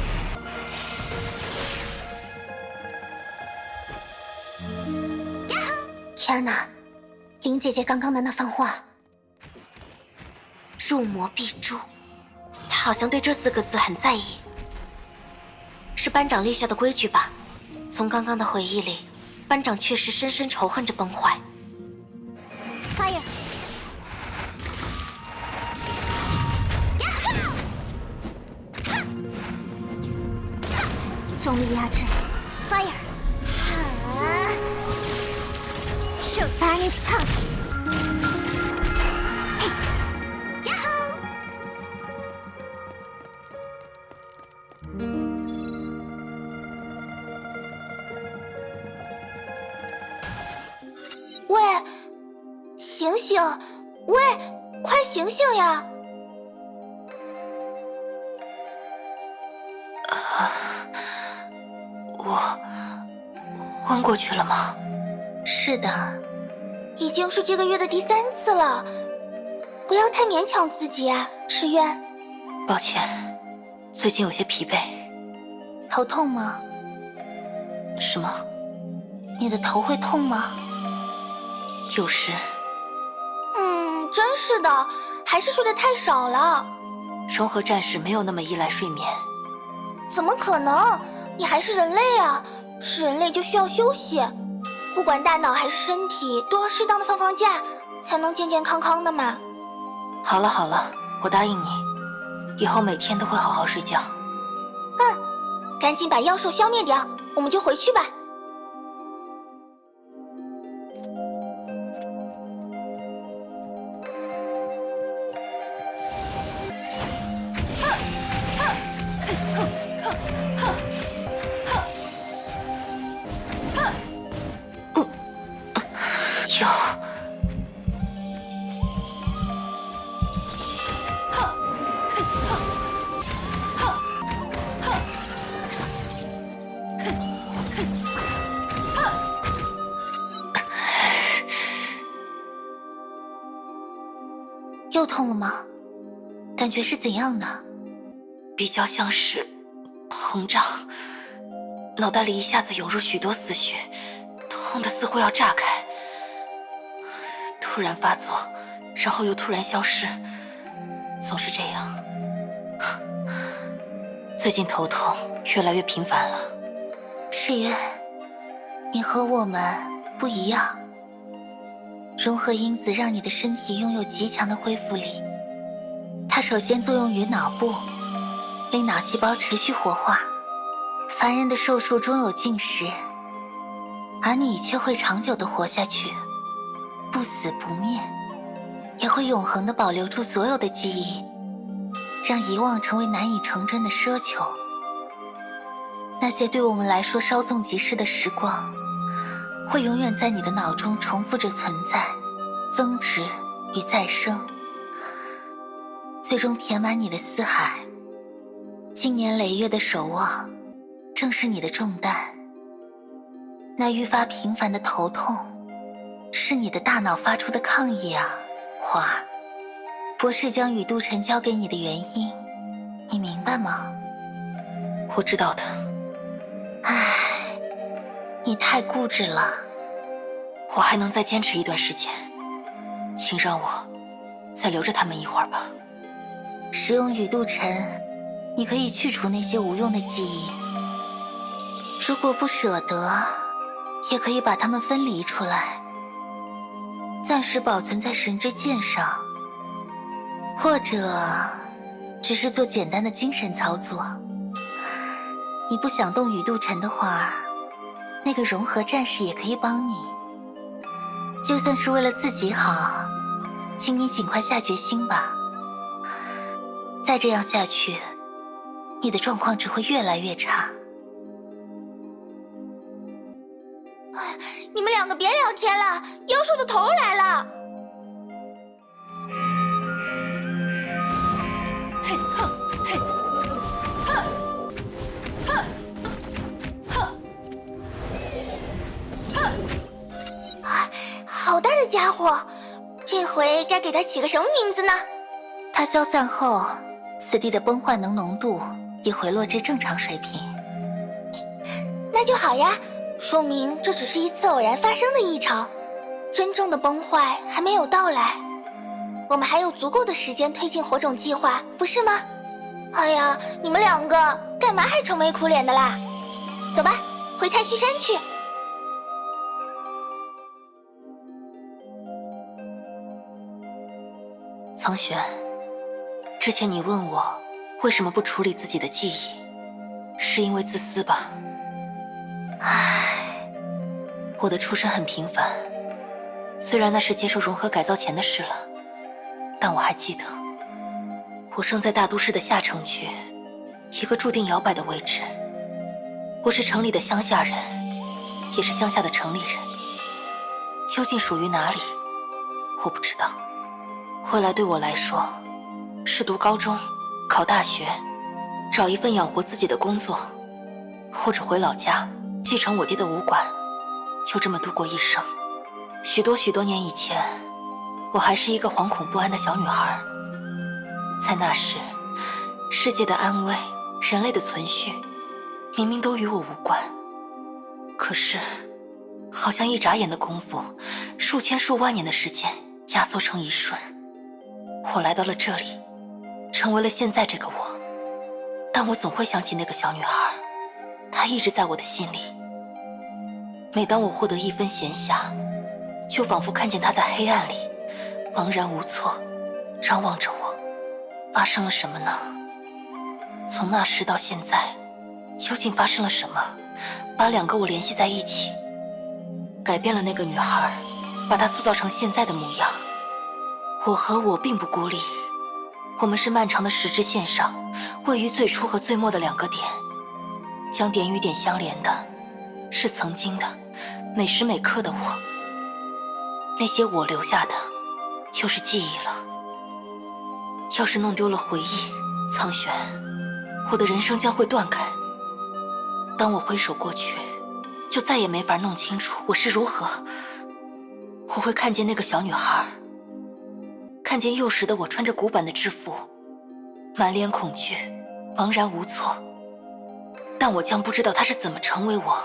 天哪，林姐姐刚刚的那番话，入魔必诛，他好像对这4个字很在意。是班长立下的规矩吧？从刚刚的回忆里，班长确实深深仇恨着崩坏。Fire！ 重力压制 ，Fire！ Showtime Punch！ 嘿，呀吼！喂，醒醒！喂，醒醒呀！我昏过去了吗？是的，已经是这个月的第3次了，不要太勉强自己啊，池渊。抱歉，最近有些疲惫。头痛吗？什么？你的头会痛吗？有时。真是的，还是睡得太少了。融合战士没有那么依赖睡眠。怎么可能？你还是人类啊，是人类就需要休息，不管大脑还是身体，都要适当的放假，才能健健康康的嘛。好了好了，我答应你，以后每天都会好好睡觉。赶紧把妖兽消灭掉，我们就回去吧。有。又痛了吗？感觉是怎样的？比较像是膨胀，脑袋里一下子涌入许多思绪，痛得似乎要炸开，突然发作，然后又突然消失，总是这样。最近头痛越来越频繁了。赤渊，你和我们不一样。融合因子让你的身体拥有极强的恢复力，它首先作用于脑部，令脑细胞持续活化。凡人的寿数终有尽时，而你却会长久地活下去，不死不灭，也会永恒地保留住所有的记忆，让遗忘成为难以成真的奢求。那些对我们来说稍纵即逝的时光，会永远在你的脑中重复着存在、增值与再生，最终填满你的思海。经年累月的守望，正是你的重担。那愈发频繁的头痛，是你的大脑发出的抗议啊，华。博士将宇度尘交给你的原因，你明白吗？我知道的。唉，你太固执了。我还能再坚持一段时间，请让我再留着他们一会儿吧。使用宇度尘，你可以去除那些无用的记忆。如果不舍得，也可以把它们分离出来，暂时保存在神之剑上，或者只是做简单的精神操作。你不想动宇度尘的话，那个融合战士也可以帮你。就算是为了自己好，请你尽快下决心吧。再这样下去，你的状况只会越来越差。你们两个别聊天了，妖兽的头来了！好大的家伙，这回该给他起个什么名字呢？他消散后，此地的崩坏能浓度已回落至正常水平。那就好呀，说明这只是一次偶然发生的异常，真正的崩坏还没有到来。我们还有足够的时间推进火种计划，不是吗？哎呀，你们两个干嘛还愁眉苦脸的啦？走吧，回太虚山去。苍玄，之前你问我为什么不处理自己的记忆，是因为自私吧？唉，我的出身很平凡，虽然那是接受融合改造前的事了，但我还记得，我生在大都市的下城区，一个注定摇摆的位置。我是城里的乡下人，也是乡下的城里人，究竟属于哪里，我不知道。未来对我来说，是读高中、考大学，找一份养活自己的工作，或者回老家继承我爹的武馆，就这么度过一生。许多年以前，我还是一个惶恐不安的小女孩。在那时，世界的安危、人类的存续，明明都与我无关。可是，好像一眨眼的功夫，数千数万年的时间压缩成一瞬，我来到了这里，成为了现在这个我。但我总会想起那个小女孩，她一直在我的心里。每当我获得一分闲暇，就仿佛看见她在黑暗里茫然无措，张望着我。发生了什么呢？从那时到现在，究竟发生了什么，把两个我联系在一起，改变了那个女孩，把她塑造成现在的模样。我和我并不孤立，我们是漫长的时之线上位于最初和最末的两个点，将点与点相连的是曾经的每时每刻的我。那些我留下的就是记忆了。要是弄丢了回忆，苍玄，我的人生将会断开。当我回首过去，就再也没法弄清楚我是如何。我会看见那个小女孩，看见幼时的我穿着古板的制服，满脸恐惧，茫然无措。但我将不知道她是怎么成为我，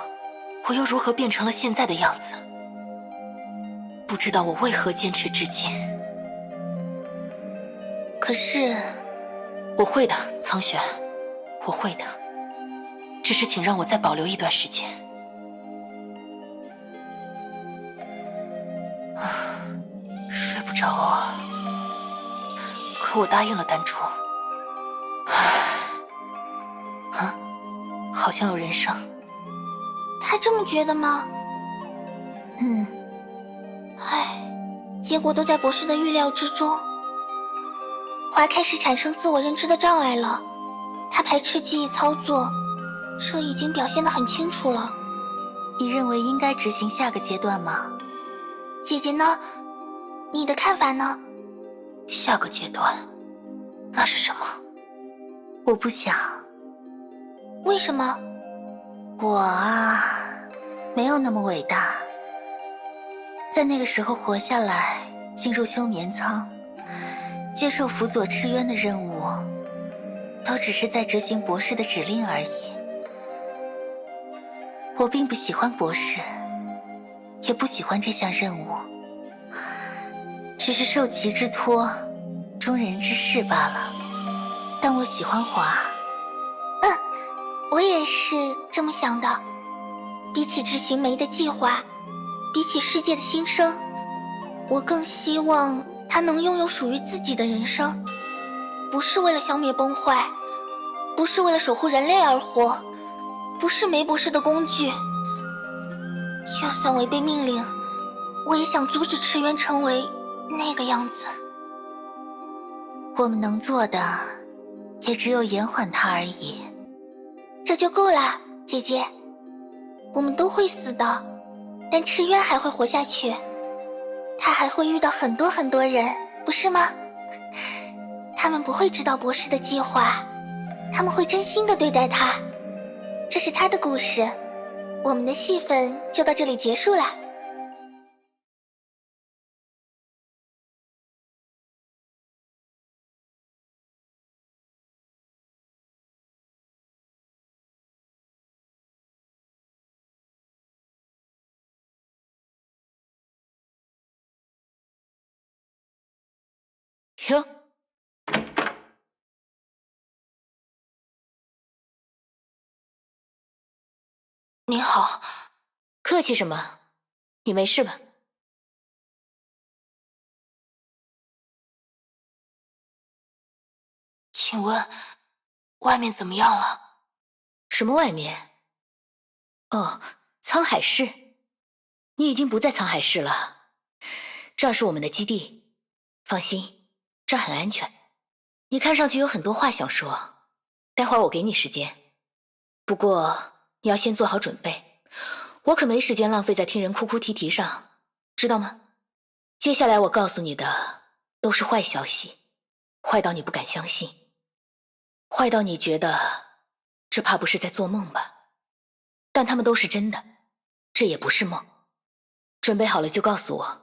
我又如何变成了现在的样子。不知道我为何坚持至今。可是，我会的，苍玄，我会的。只是请让我再保留一段时间。睡不着啊。可我答应了丹珠。好像有人声。他这么觉得吗？结果都在博士的预料之中。华开始产生自我认知的障碍了，他排斥记忆操作，这已经表现得很清楚了。你认为应该执行下个阶段吗？姐姐呢？你的看法呢？下个阶段，那是什么？我不想。为什么？我啊，没有那么伟大。在那个时候活下来，进入休眠舱，接受辅佐赤渊的任务，都只是在执行博士的指令而已。我并不喜欢博士，也不喜欢这项任务，只是受其之托，忠人之事罢了。但我喜欢华。我也是这么想的。比起执行梅的计划，比起世界的兴生，我更希望他能拥有属于自己的人生，不是为了消灭崩坏，不是为了守护人类而活，不是梅博士的工具。就算违背命令，我也想阻止赤渊成为那个样子。我们能做的也只有延缓它而已。这就够了，姐姐。我们都会死的，但赤渊还会活下去。他还会遇到很多很多人，不是吗？他们不会知道博士的计划，他们会真心的对待他。这是他的故事，我们的戏份就到这里结束了。哟，您好。客气什么？你没事吧？请问，外面怎么样了？什么外面？哦，沧海市。你已经不在沧海市了，这儿是我们的基地。放心，这儿很安全。你看上去有很多话想说，待会儿我给你时间。不过你要先做好准备，我可没时间浪费在听人哭哭啼啼上，知道吗？接下来我告诉你的，都是坏消息，坏到你不敢相信，坏到你觉得这怕不是在做梦吧？但他们都是真的，这也不是梦。准备好了就告诉我。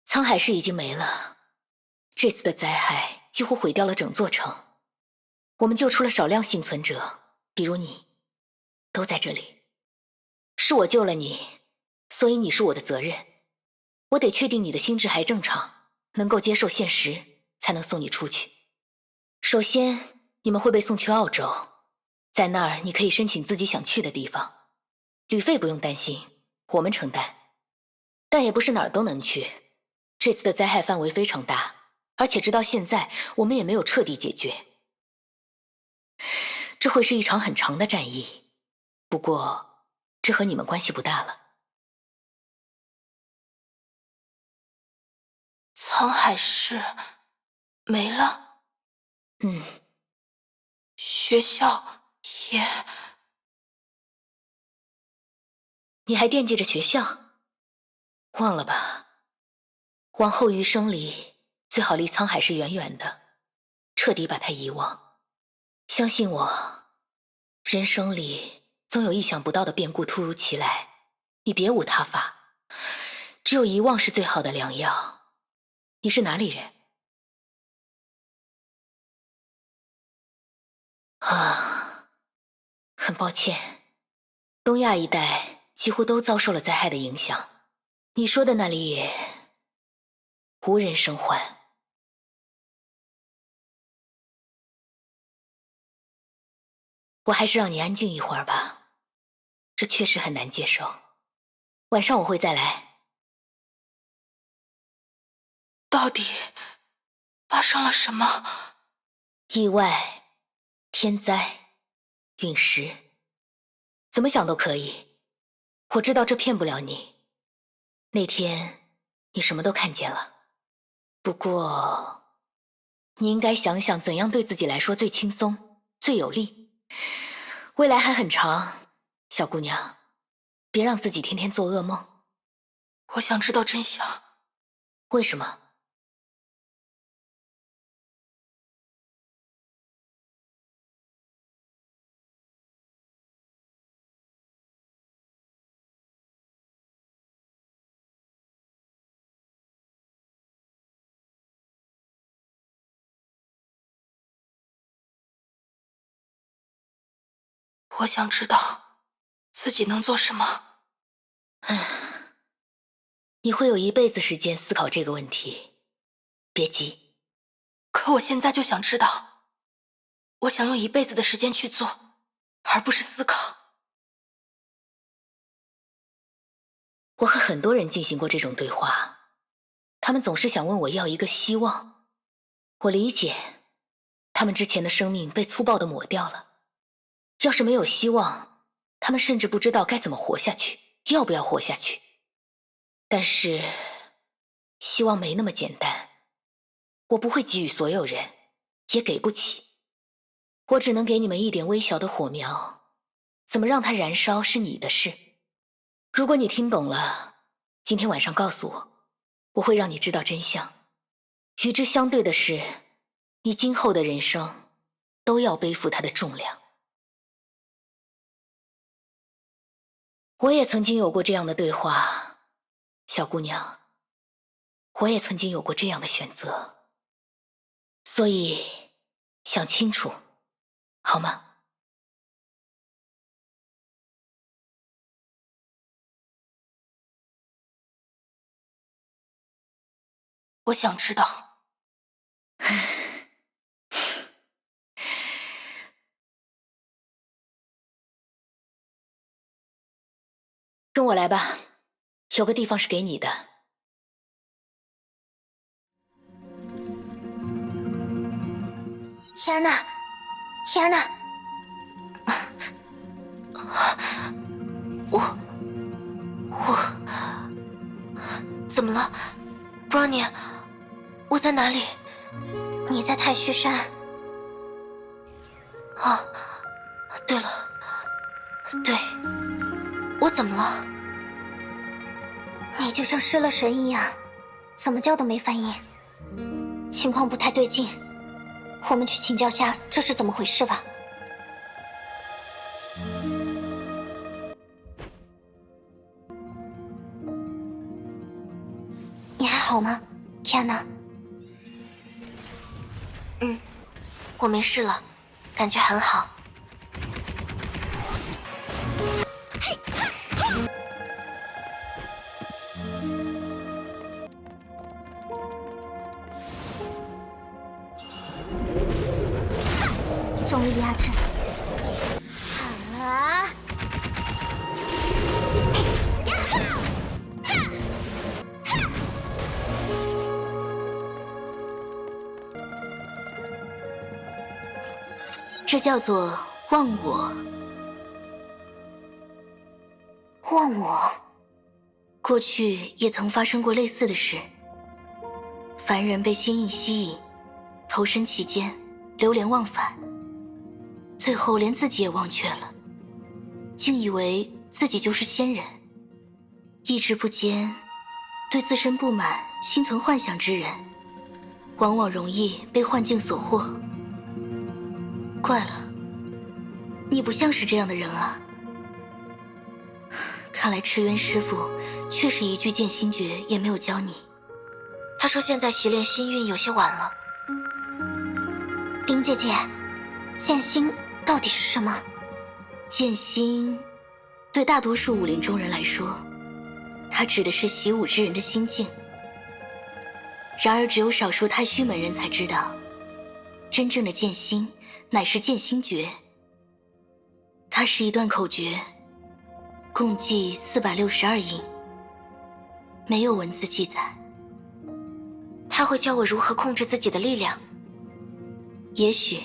沧海市已经没了，这次的灾害几乎毁掉了整座城。我们救出了少量幸存者，比如你，都在这里。是我救了你，所以你是我的责任。我得确定你的心智还正常，能够接受现实，才能送你出去。首先，你们会被送去澳洲，在那儿你可以申请自己想去的地方，旅费不用担心，我们承担。但也不是哪儿都能去，这次的灾害范围非常大，而且直到现在我们也没有彻底解决。这会是一场很长的战役，不过这和你们关系不大了。沧海市没了，学校也……你还惦记着学校？忘了吧，往后余生里最好离沧海市远远的，彻底把它遗忘。相信我，人生里总有意想不到的变故突如其来，你别无他法，只有遗忘是最好的良药。你是哪里人？啊，很抱歉，东亚一带几乎都遭受了灾害的影响，你说的那里也无人生还。我还是让你安静一会儿吧，这确实很难接受。晚上我会再来。到底发生了什么？意外、天灾、陨石，怎么想都可以。我知道这骗不了你。那天你什么都看见了，不过你应该想想怎样对自己来说最轻松、最有利。未来还很长，小姑娘，别让自己天天做噩梦。我想知道真相。为什么？我想知道自己能做什么。你会有一辈子时间思考这个问题，别急。可我现在就想知道，我想用一辈子的时间去做，而不是思考。我和很多人进行过这种对话，他们总是想问我要一个希望。我理解，他们之前的生命被粗暴地抹掉了。要是没有希望，他们甚至不知道该怎么活下去，要不要活下去。但是，希望没那么简单。我不会给予所有人，也给不起。我只能给你们一点微小的火苗，怎么让它燃烧是你的事。如果你听懂了，今天晚上告诉我，我会让你知道真相。与之相对的是，你今后的人生都要背负它的重量。我也曾经有过这样的对话，小姑娘，我也曾经有过这样的选择，所以想清楚，好吗？我想知道。跟我来吧，有个地方是给你的。天哪！天哪！我怎么了 ，Brownie？我在哪里？你在太虚山。哦，对了，对，我怎么了？你就像失了神一样，怎么叫都没反应，情况不太对劲。我们去请教下这是怎么回事吧。你还好吗，天哪？我没事了，感觉很好。重力压制。啊！这叫做忘我。忘我。过去也曾发生过类似的事，凡人被心意吸引，投身其间，流连忘返，最后连自己也忘却了，竟以为自己就是仙人。意志不坚，对自身不满，心存幻想之人，往往容易被幻境所惑。怪了，你不像是这样的人啊。看来赤渊师傅确实一句剑心诀也没有教你。他说现在习练心韵有些晚了。冰姐姐，剑心到底是什么？剑心对大多数武林中人来说，它指的是习武之人的心境。然而只有少数太虚门人才知道，真正的剑心乃是剑心诀。它是一段口诀，共计462音，没有文字记载。他会教我如何控制自己的力量。也许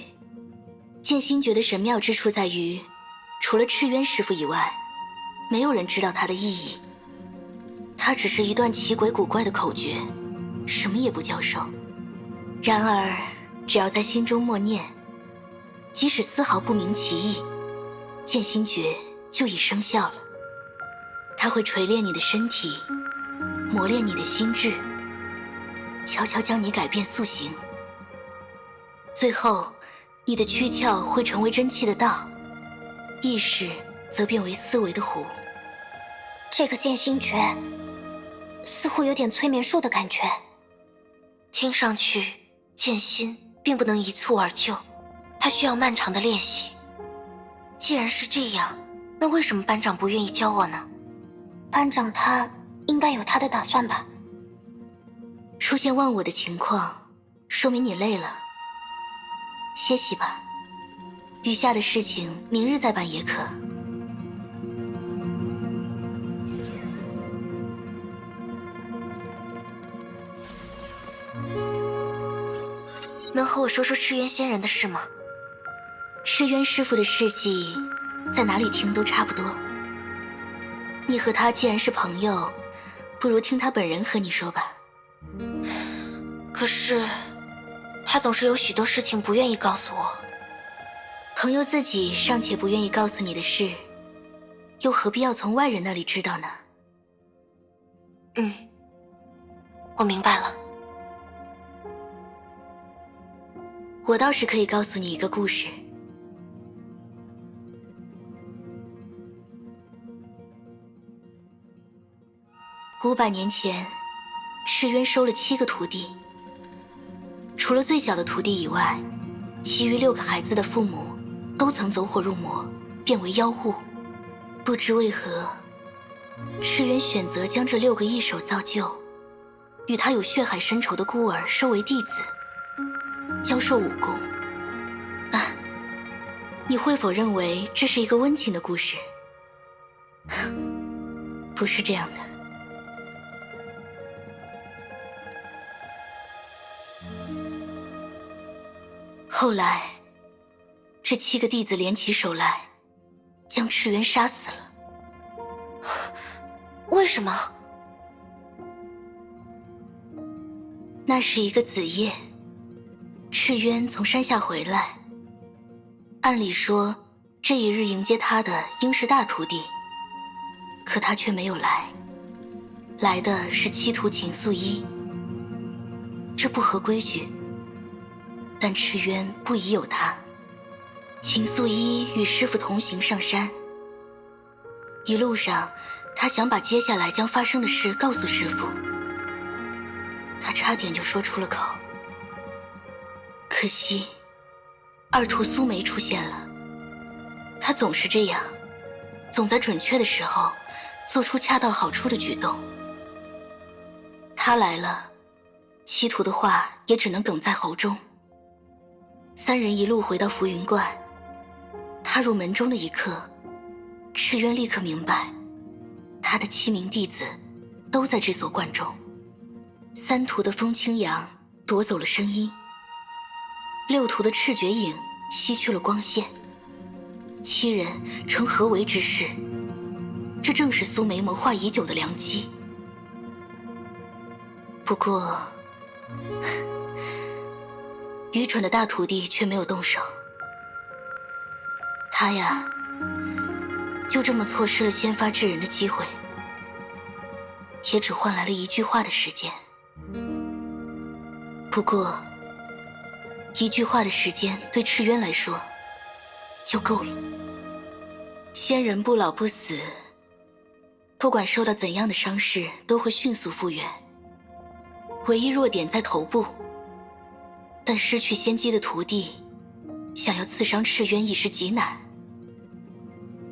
剑心诀的神妙之处在于，除了赤渊师傅以外，没有人知道它的意义。它只是一段奇诡古怪的口诀，什么也不教授。然而只要在心中默念，即使丝毫不明其意，剑心诀就已生效了。它会锤炼你的身体，磨练你的心智，悄悄将你改变塑形。最后你的躯壳会成为真气的道，意识则变为思维的湖。这个剑心诀似乎有点催眠术的感觉。听上去剑心并不能一蹴而就，它需要漫长的练习。既然是这样，那为什么班长不愿意教我呢？班长他应该有他的打算吧。出现忘我的情况，说明你累了，歇息吧。余下的事情明日再办也可。能和我说说赤渊仙人的事吗？赤渊师傅的事迹，在哪里听都差不多。你和他既然是朋友，不如听他本人和你说吧。可是，他总是有许多事情不愿意告诉我。朋友自己尚且不愿意告诉你的事，又何必要从外人那里知道呢？我明白了。我倒是可以告诉你一个故事。500年前，赤渊收了7个徒弟，除了最小的徒弟以外，其余6个孩子的父母都曾走火入魔，变为妖物。不知为何，赤渊选择将这6个一手造就，与他有血海深仇的孤儿收为弟子，教授武功。你会否认为这是一个温情的故事？不是这样的。后来，这7个弟子联起手来，将赤渊杀死了。为什么？那是一个子夜，赤渊从山下回来，按理说这一日迎接他的应是大徒弟，可他却没有来，来的是七徒秦素衣。这不合规矩，但赤渊不疑有他。秦素衣与师父同行上山，一路上他想把接下来将发生的事告诉师父，他差点就说出了口。可惜二徒苏梅出现了，他总是这样，总在准确的时候做出恰到好处的举动。他来了，七徒的话也只能哽在喉中。三人一路回到浮云观，踏入门中的一刻，赤渊立刻明白，他的7名弟子都在这所观中。3徒的风清扬夺走了声音，6徒的赤绝影吸去了光线，7人成合围之势，这正是苏梅谋划已久的良机。不过愚蠢的大徒弟却没有动手，他呀，就这么错失了先发制人的机会，也只换来了1句话的时间。不过1句话的时间对赤渊来说就够了。仙人不老不死，不管受到怎样的伤势都会迅速复原，唯一弱点在头部，但失去先机的徒弟想要刺伤赤渊已是极难。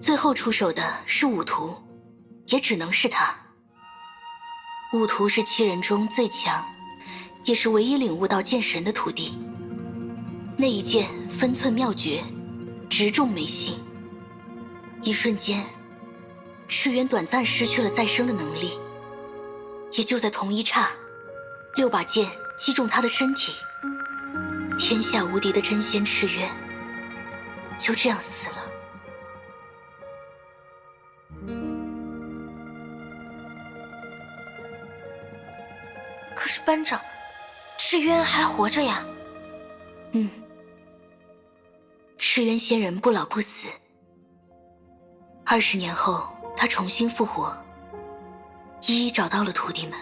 最后出手的是5徒，也只能是他。5徒是7人中最强，也是唯一领悟到剑神的徒弟。那一剑分寸妙绝，直中眉心。一瞬间，赤渊短暂失去了再生的能力，也就在同一刹，6把剑击中他的身体。天下无敌的真仙赤渊就这样死了。可是班长，赤渊还活着呀。赤渊仙人不老不死，20年后他重新复活，一一找到了徒弟们，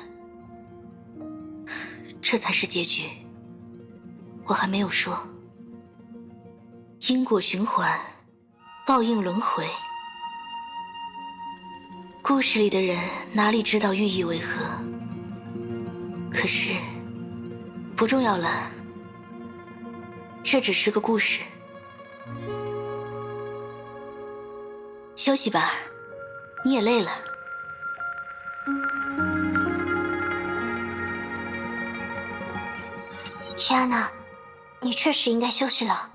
这才是结局。我还没有说，因果循环，报应轮回，故事里的人哪里知道寓意为何？可是不重要了，这只是个故事。休息吧，你也累了。天安娜，你确实应该休息了。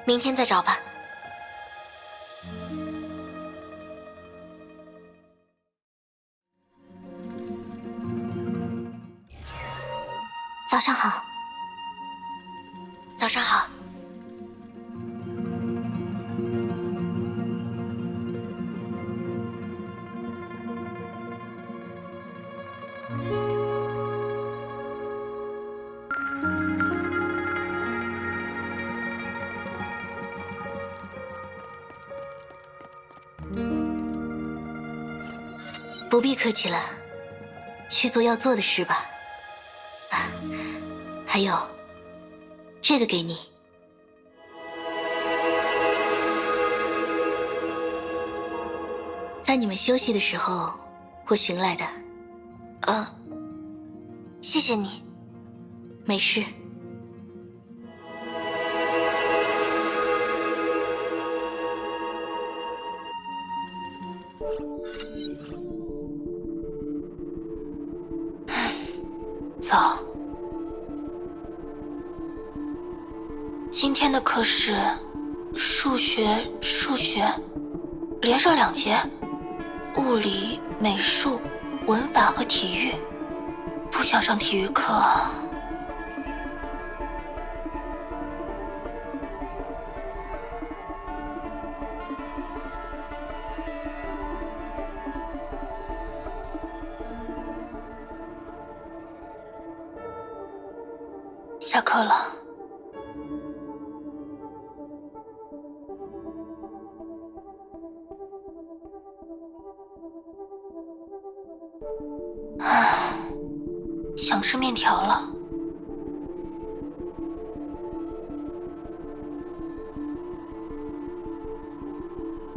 明天再找吧。早上好。早上好。不必客气了，去做要做的事吧。还有，这个给你。在你们休息的时候，我寻来的。谢谢你。没事。走。今天的课是数学，连上2节，物理、美术、文法和体育。不想上体育课。下课了。想吃面条了。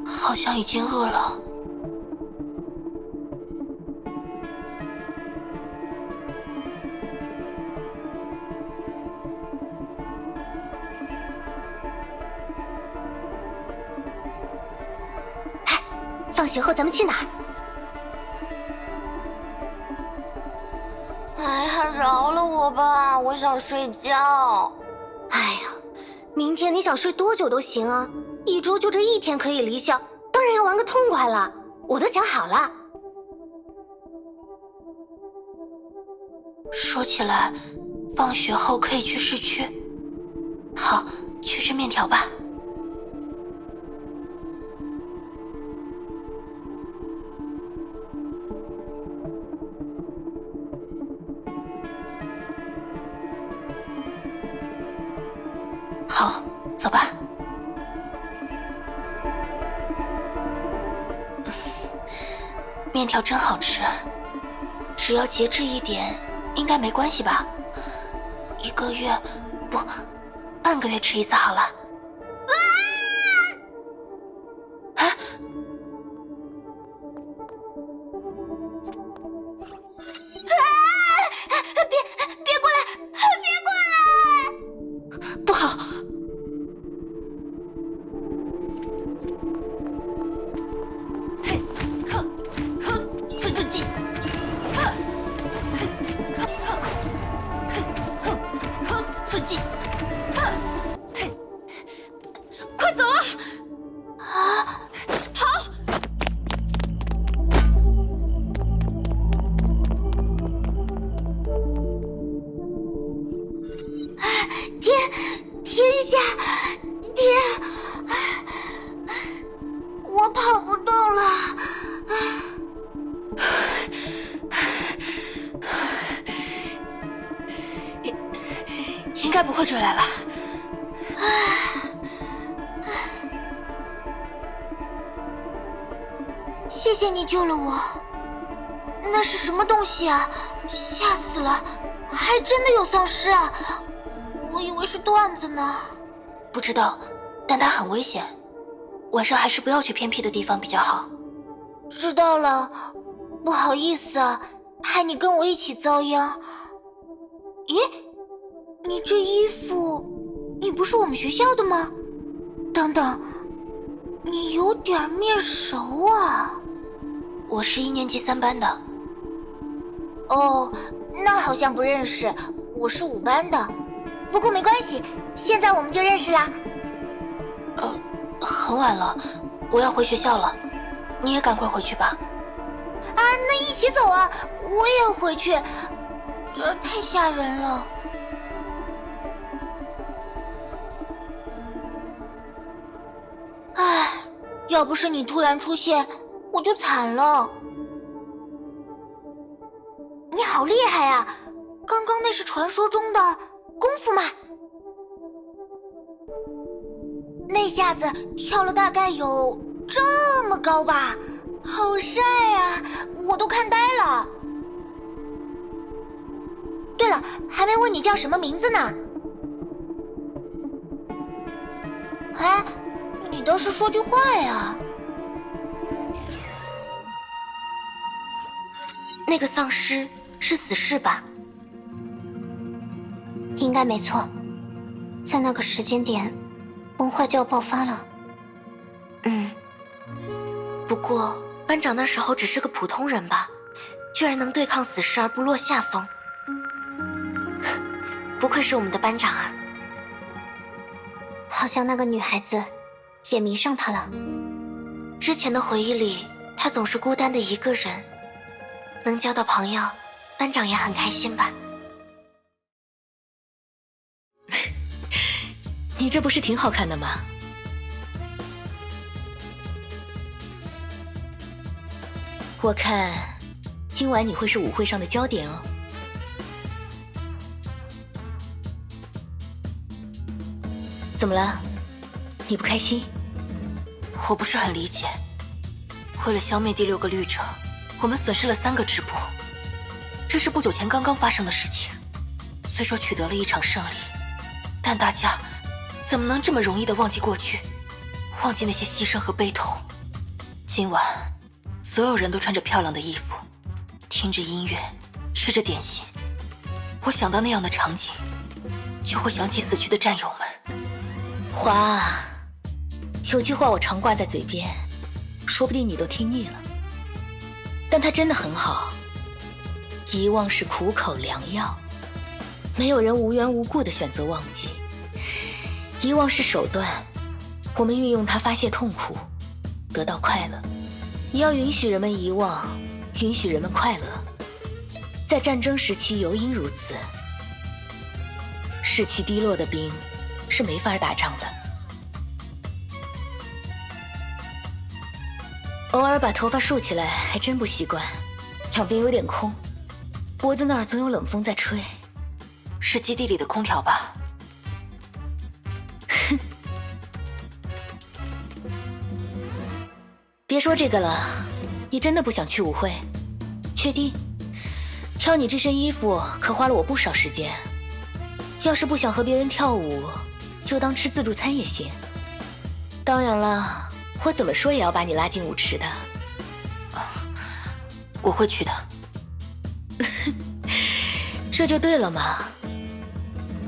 好像已经饿了。放学后咱们去哪儿？哎呀，饶了我吧，我想睡觉。哎呀，明天你想睡多久都行啊，一周就这1天可以离校，当然要玩个痛快了。我都想好了。说起来，放学后可以去市区。好，去吃面条吧。好，走吧。面条真好吃，只要节制一点，应该没关系吧？1个月，不，半个月吃1次好了。啊！别过来！别过来！不好！寸进！寸进！快走啊！好！天下，我跑不动了。应该不会追来了。谢谢你救了我。那是什么东西啊？吓死了！还真的有丧尸啊！我以为是段子呢。不知道，但它很危险，晚上还是不要去偏僻的地方比较好。知道了，不好意思啊，害你跟我一起遭殃。咦，你这衣服，你不是我们学校的吗？等等，你有点面熟啊。我是1年级3班的。哦，那好像不认识，我是5班的。不过没关系，现在我们就认识啦。很晚了，我要回学校了，你也赶快回去吧。啊，那一起走啊！我也要回去，这儿太吓人了。唉，要不是你突然出现，我就惨了。你好厉害啊！刚刚那是传说中的功夫吗？那下子跳了大概有这么高吧，好帅啊！我都看呆了。对了，还没问你叫什么名字呢。哎，你倒是说句话呀。那个丧尸是死士吧？应该没错，在那个时间点，崩坏就要爆发了。不过班长那时候只是个普通人吧，居然能对抗死士而不落下风，不愧是我们的班长啊！好像那个女孩子也迷上他了。之前的回忆里，他总是孤单的一个人，能交到朋友，班长也很开心吧？你这不是挺好看的吗？我看今晚你会是舞会上的焦点哦。怎么了？你不开心？我不是很理解。为了消灭第6个律者，我们损失了3个支部，这是不久前刚刚发生的事情。虽说取得了一场胜利，但大家怎么能这么容易地忘记过去，忘记那些牺牲和悲痛？今晚，所有人都穿着漂亮的衣服，听着音乐，吃着点心。我想到那样的场景，就会想起死去的战友们。华，有句话我常挂在嘴边，说不定你都听腻了，但它真的很好。遗忘是苦口良药，没有人无缘无故的选择忘记。遗忘是手段，我们运用它发泄痛苦，得到快乐。你要允许人们遗忘，允许人们快乐。在战争时期尤应如此。士气低落的兵是没法打仗的。偶尔把头发竖起来还真不习惯，两边有点空，脖子那儿总有冷风在吹。是基地里的空调吧？哼，别说这个了，你真的不想去舞会？确定？挑你这身衣服可花了我不少时间。要是不想和别人跳舞，就当吃自助餐也行。当然了，我怎么说也要把你拉进舞池的。我会去的。这就对了嘛。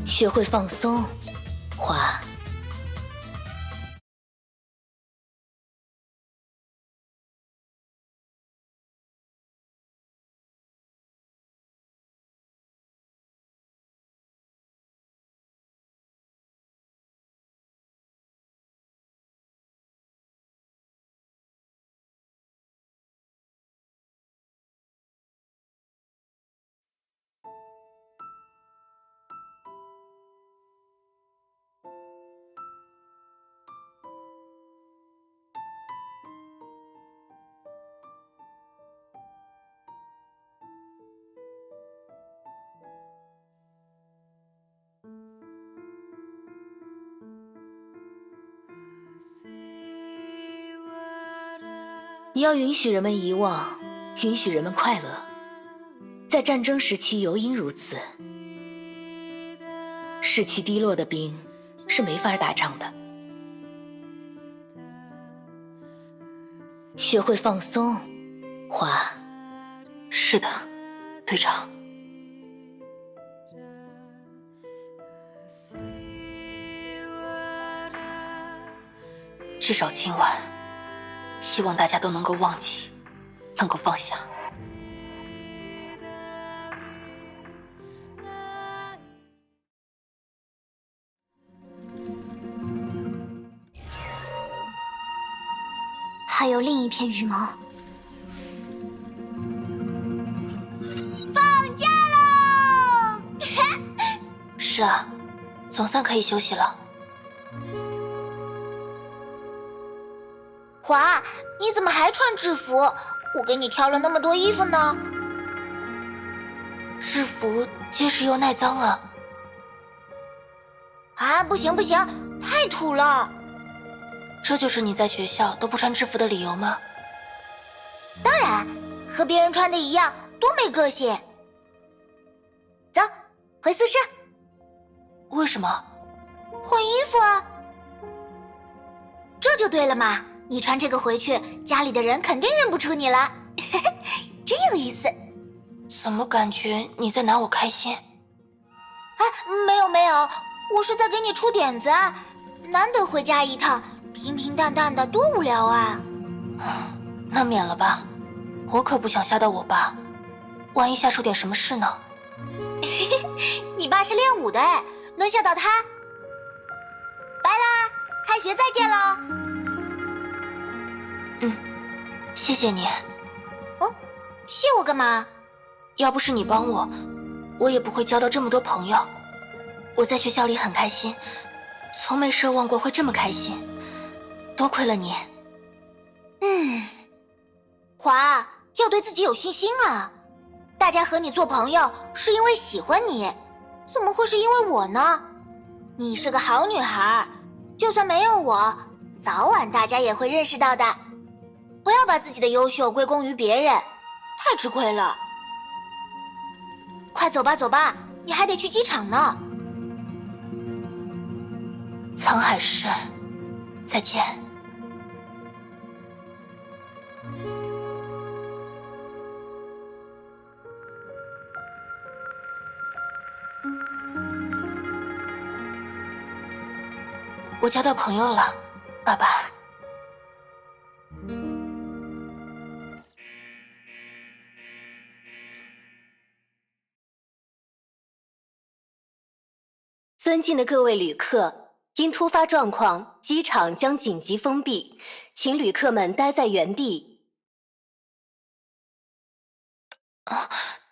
学会放松，华。你要允许人们遗忘，允许人们快乐。在战争时期尤应如此。士气低落的兵是没法打仗的。学会放松，华。是的，队长。至少今晚，希望大家都能够忘记，能够放下。还有另一片羽毛。放假喽！是啊，总算可以休息了。华，你怎么还穿制服？我给你挑了那么多衣服呢。制服结实又耐脏啊。啊，不行不行，太土了。这就是你在学校都不穿制服的理由吗？当然，和别人穿的一样，多没个性。走，回宿舍。为什么？换衣服啊。这就对了嘛。你穿这个回去，家里的人肯定认不出你了，真有意思。怎么感觉你在拿我开心？啊，没有没有，我是在给你出点子啊。难得回家一趟，平平淡淡的多无聊啊。那免了吧，我可不想吓到我爸，万一吓出点什么事呢？你爸是练武的哎，能吓到他？拜啦，开学再见喽。谢谢你。哦，谢我干嘛？要不是你帮我，我也不会交到这么多朋友。我在学校里很开心，从没奢望过会这么开心。多亏了你。华，要对自己有信心啊！大家和你做朋友是因为喜欢你，怎么会是因为我呢？你是个好女孩，就算没有我，早晚大家也会认识到的。不要把自己的优秀归功于别人，太吃亏了。快走吧，走吧，你还得去机场呢。沧海市，再见。我交到朋友了，爸爸。尊敬的各位旅客，因突发状况，机场将紧急封闭，请旅客们待在原地。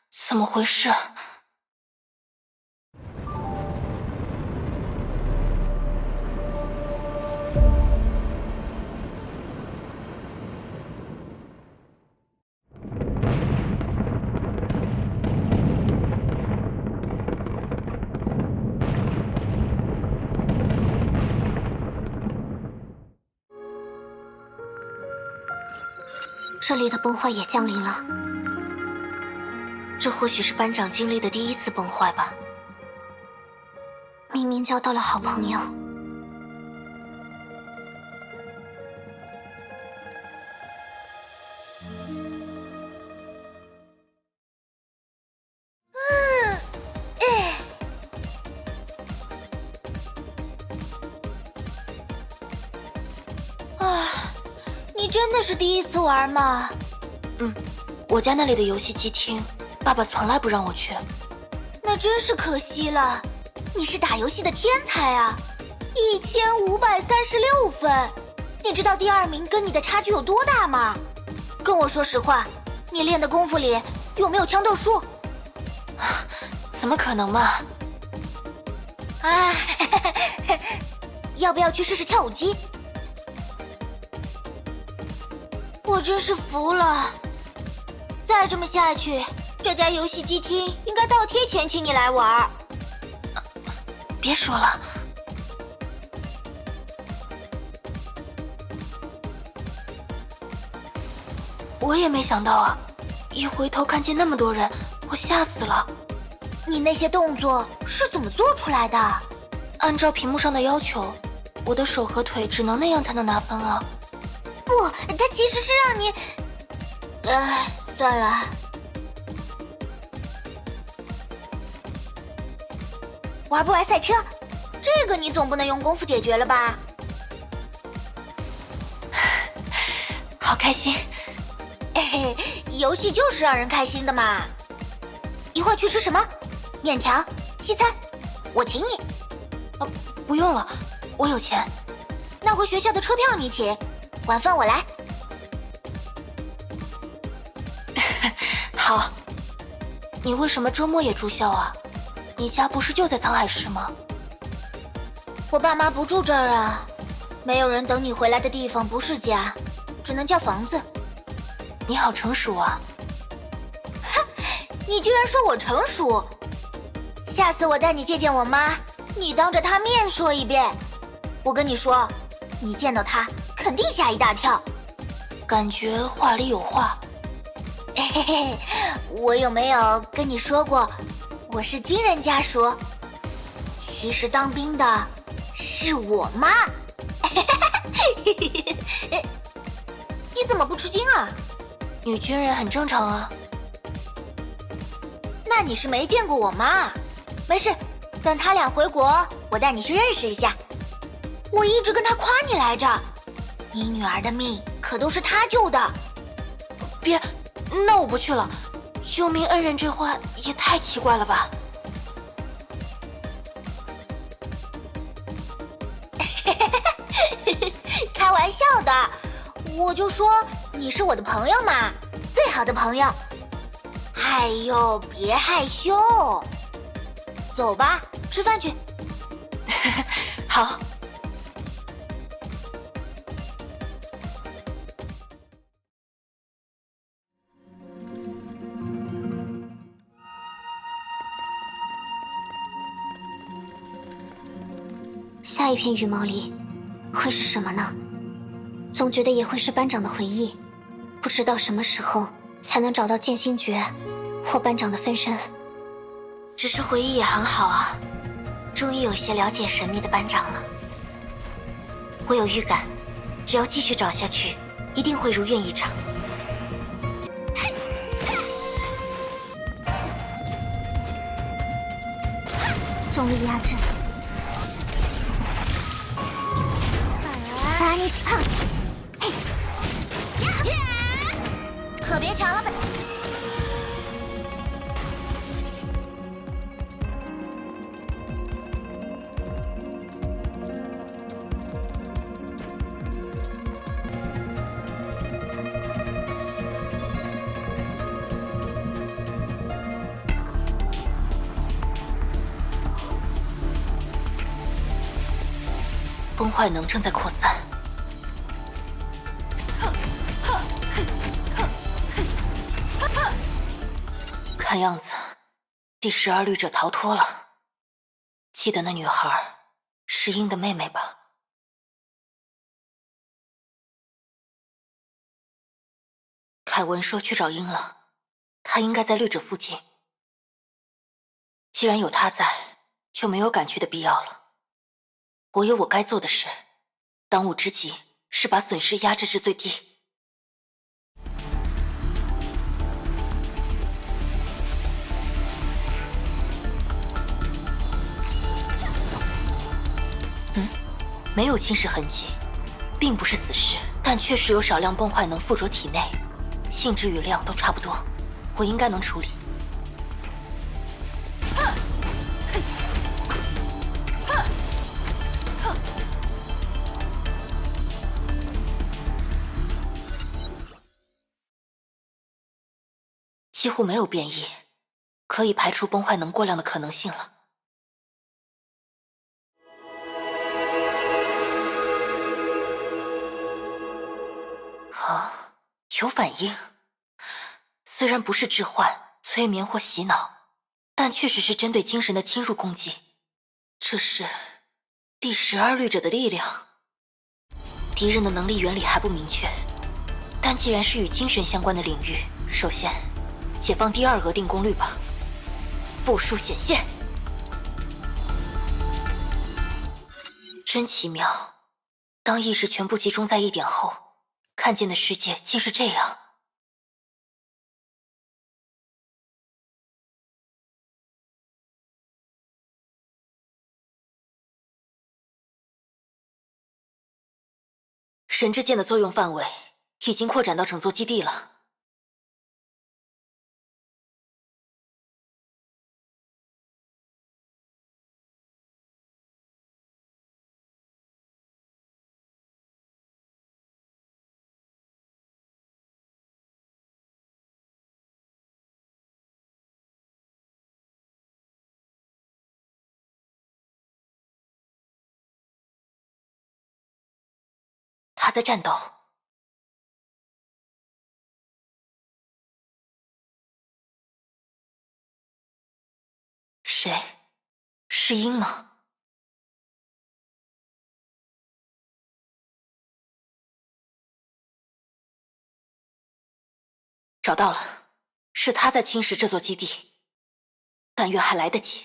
怎么回事？这里的崩坏也降临了。这或许是班长经历的第一次崩坏吧。明明交到了好朋友。你真的是第一次玩吗？我家那里的游戏机厅，爸爸从来不让我去。那真是可惜了，你是打游戏的天才啊，1536分。你知道第2名跟你的差距有多大吗？跟我说实话，你练的功夫里有没有枪斗术？怎么可能嘛！啊，要不要去试试跳舞机？我真是服了，再这么下去，这家游戏机厅应该倒贴钱请你来玩。别说了，我也没想到啊！一回头看见那么多人，我吓死了。你那些动作是怎么做出来的？按照屏幕上的要求，我的手和腿只能那样才能拿分啊。不，他其实是让你……算了。玩不玩赛车？这个你总不能用功夫解决了吧？好开心！游戏就是让人开心的嘛。一会儿去吃什么？面条、西餐，我请你。不用了，我有钱。那回学校的车票你请，晚饭我来。好。你为什么周末也住校啊？你家不是就在沧海市吗？我爸妈不住这儿啊，没有人等你回来的地方不是家，只能叫房子。你好成熟啊！哈，你居然说我成熟？下次我带你见见我妈，你当着她面说一遍。我跟你说，你见到她肯定吓一大跳。感觉话里有话。嘿嘿，我有没有跟你说过我是军人家属？其实当兵的是我妈。你怎么不吃惊啊？女军人很正常啊。那你是没见过我妈。没事，等他俩回国，我带你去认识一下。我一直跟他夸你来着，你女儿的命可都是他救的。别，那我不去了。救命恩人这话也太奇怪了吧。开玩笑的，我就说你是我的朋友嘛，最好的朋友。哎呦，别害羞，走吧，吃饭去。好。下一片羽毛里会是什么呢？总觉得也会是班长的回忆，不知道什么时候才能找到剑心诀或班长的分身。只是回忆也很好啊，终于有些了解神秘的班长了。我有预感，只要继续找下去，一定会如愿以偿。重力压制，Funny Punch， 嘿，可别抢了本。崩坏能正在扩散，看样子第12律者逃脱了。记得那女孩是鹰的妹妹吧？凯文说去找鹰了，他应该在律者附近。既然有他在，就没有赶去的必要了。我有我该做的事，当务之急是把损失压制至最低。没有侵蚀痕迹，并不是死尸，但确实有少量崩坏能附着体内，性质与量都差不多，我应该能处理。几乎没有变异，可以排除崩坏能过量的可能性了。啊，有反应。虽然不是致幻、催眠或洗脑，但确实是针对精神的侵入攻击。这是第12律者的力量。敌人的能力原理还不明确，但既然是与精神相关的领域，首先解放第2额定功率吧。复数显现，真奇妙。当意识全部集中在一点后，看见的世界竟是这样。神之剑的作用范围已经扩展到整座基地了。他在战斗。谁？是鹰吗？找到了，是他在侵蚀这座基地，但愿还来得及。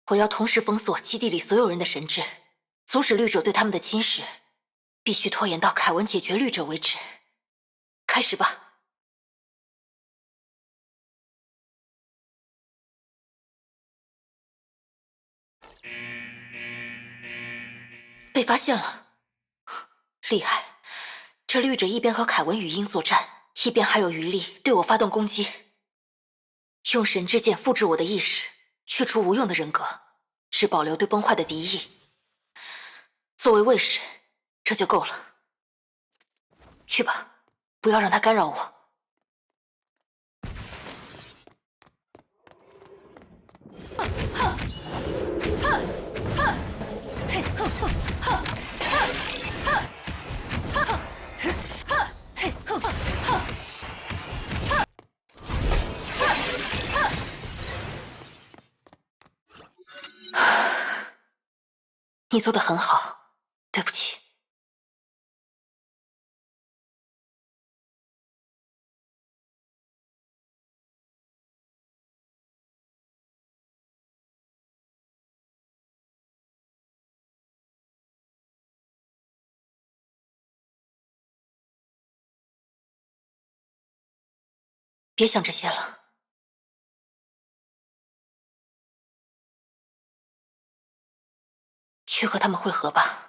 我要同时封锁基地里所有人的神智，阻止律者对他们的侵蚀，必须拖延到凯文解决律者为止。开始吧。被发现了，厉害！这律者一边和凯文与鹰作战，一边还有余力对我发动攻击。用神之剑复制我的意识，去除无用的人格，只保留对崩坏的敌意。作为卫士，这就够了。去吧，不要让他干扰我。你做得很好，对不起。别想这些了。去和他们会合吧。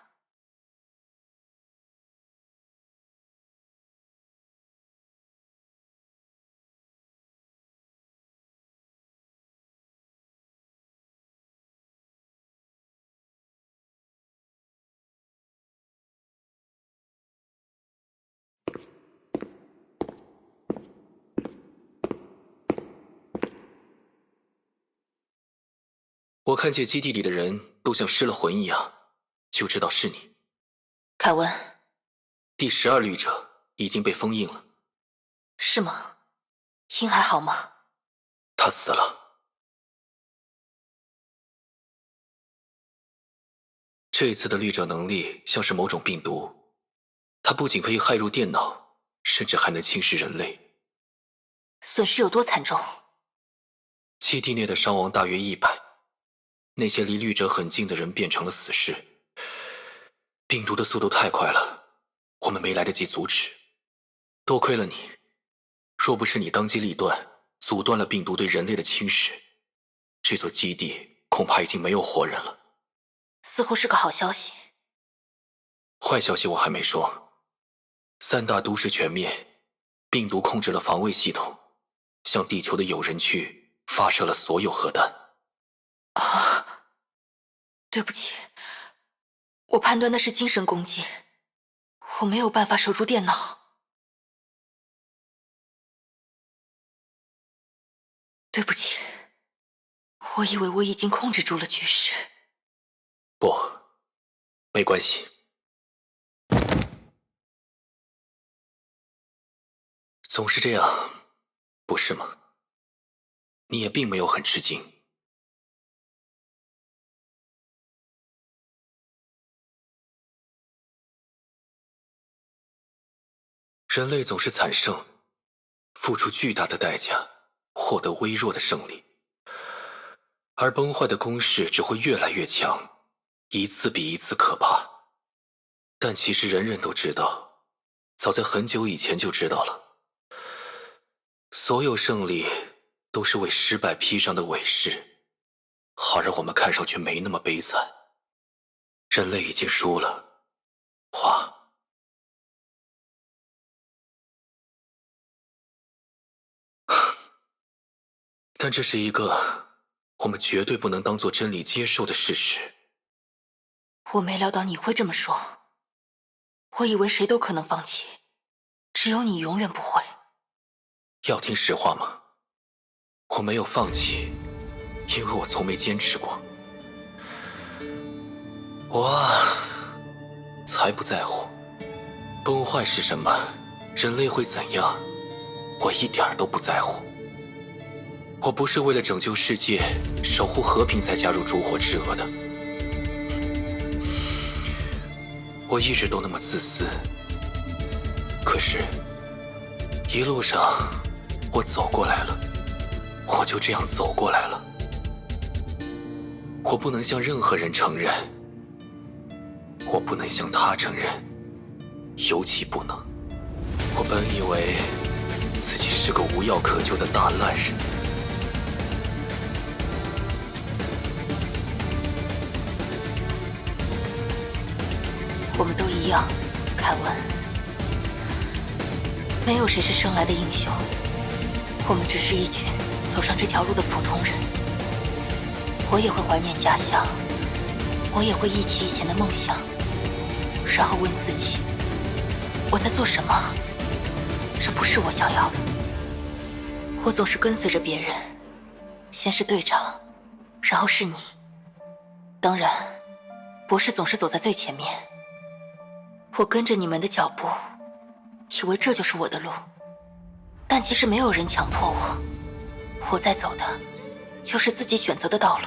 我看见基地里的人都像失了魂一样，就知道是你。凯文，第12律者已经被封印了。是吗？鹰还好吗？他死了。这次的律者能力像是某种病毒，它不仅可以害入电脑，甚至还能侵蚀人类。损失有多惨重？基地内的伤亡大约100。那些离律者很近的人变成了死尸。病毒的速度太快了，我们没来得及阻止。多亏了你，若不是你当机立断，阻断了病毒对人类的侵蚀，这座基地恐怕已经没有活人了。似乎是个好消息。坏消息我还没说。3大都市全灭，病毒控制了防卫系统，向地球的有人区发射了所有核弹。对不起，我判断那是精神攻击，我没有办法守住电脑。对不起，我以为我已经控制住了局势。不，没关系。总是这样，不是吗？你也并没有很吃惊。人类总是惨胜，付出巨大的代价，获得微弱的胜利。而崩坏的攻势只会越来越强，一次比一次可怕。但其实人人都知道，早在很久以前就知道了。所有胜利都是为失败披上的伪饰，好让我们看上去没那么悲惨。人类已经输了，花。但这是一个我们绝对不能当作真理接受的事实。我没料到你会这么说，我以为谁都可能放弃，只有你永远不会。要听实话吗？我没有放弃，因为我从没坚持过。我才不在乎崩坏是什么，人类会怎样，我一点儿都不在乎。我不是为了拯救世界、守护和平才加入烛火之恶的。我一直都那么自私，可是，一路上我走过来了，我就这样走过来了。我不能向任何人承认，我不能向他承认，尤其不能。我本以为自己是个无药可救的大烂人。我们都一样，凯文。没有谁是生来的英雄，我们只是一群走上这条路的普通人。我也会怀念家乡，我也会忆起以前的梦想，然后问自己，我在做什么？这不是我想要的。我总是跟随着别人，先是队长，然后是你。当然，博士总是走在最前面。我跟着你们的脚步，以为这就是我的路，但其实没有人强迫我，我在走的就是自己选择的道路。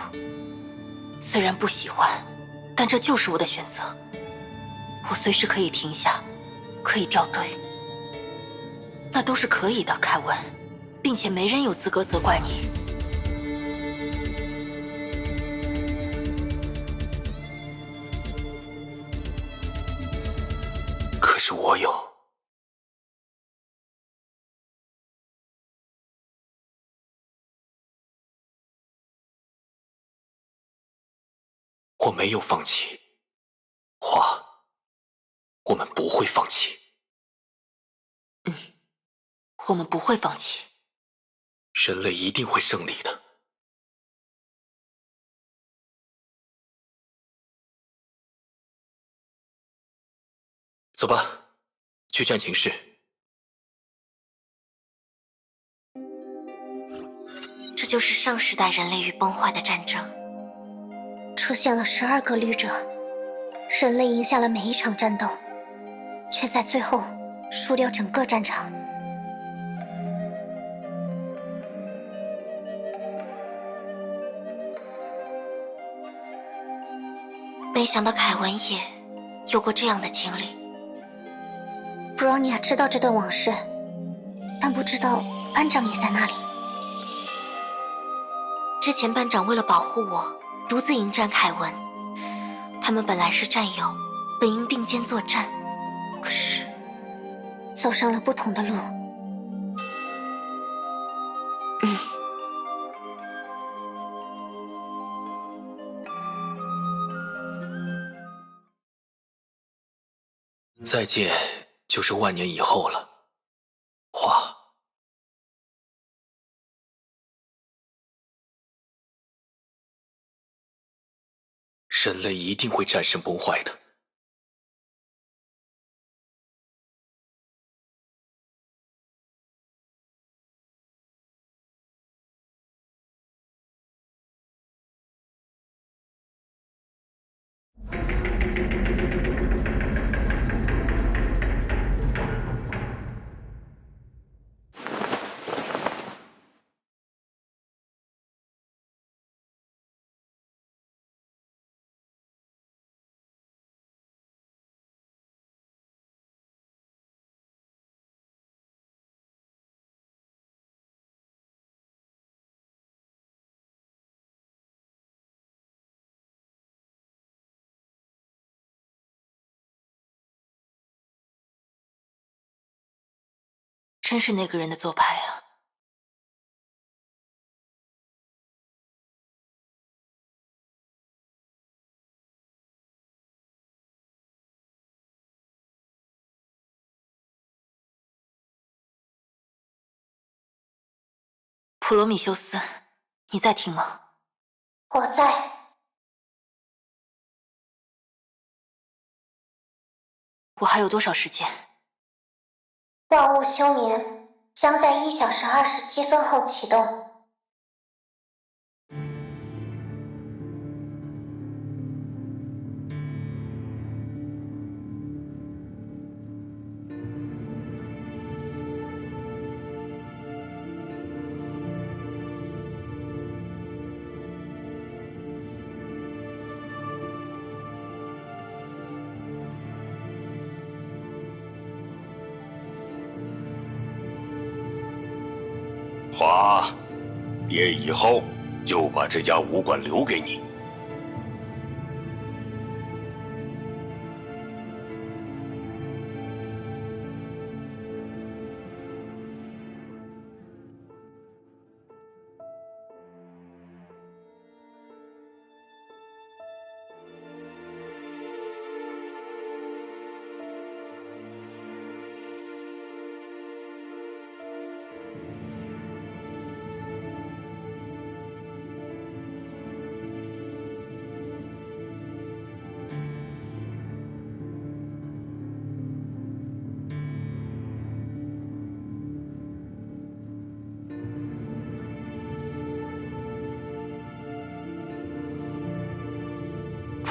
虽然不喜欢，但这就是我的选择。我随时可以停下，可以掉队，那都是可以的，凯文，并且没人有资格责怪你。可是我有。我没有放弃，花，我们不会放弃。我们不会放弃。人类一定会胜利的。走吧，去战情室。这就是上时代人类与崩坏的战争。出现了12个旅者，人类赢下了每一场战斗，却在最后输掉整个战场。没想到凯文也有过这样的经历。布朗尼亚知道这段往事，但不知道班长也在那里。之前班长为了保护我，独自迎战凯文。他们本来是战友，本应并肩作战，可是走上了不同的路。再见就是万年以后了，花。人类一定会战胜崩坏的。真是那个人的做派啊！普罗米修斯，你在听吗？我在。我还有多少时间？万物休眠将在1小时27分后启动。花，爹以后就把这家武馆留给你。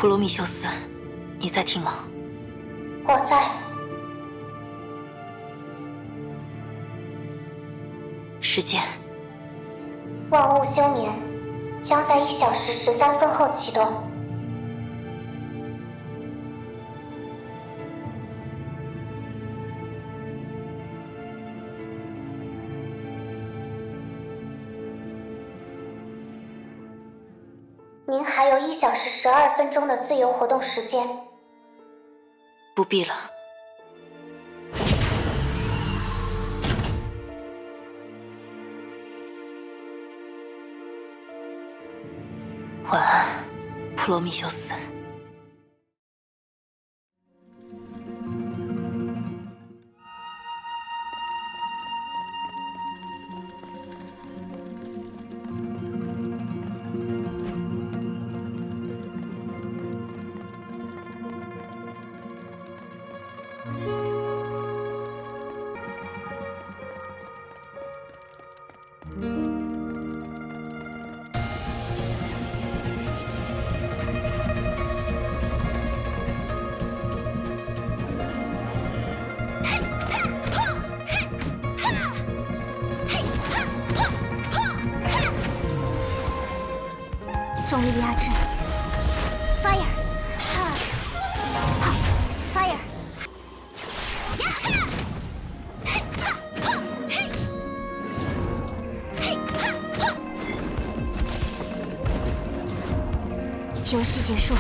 普罗米修斯，你在听吗？我在。时间。万物休眠将在1小时13分后启动。还有1小时12分钟的自由活动时间。不必了。晚安，普罗米修斯。重力压制 ，fire， fire， 游戏结束。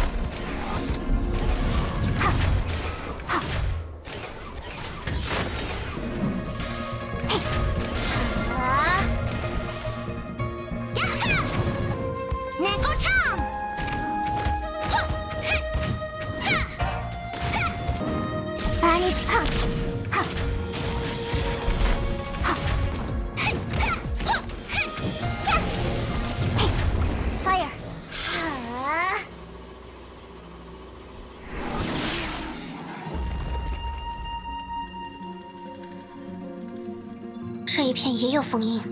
这一片也有封印。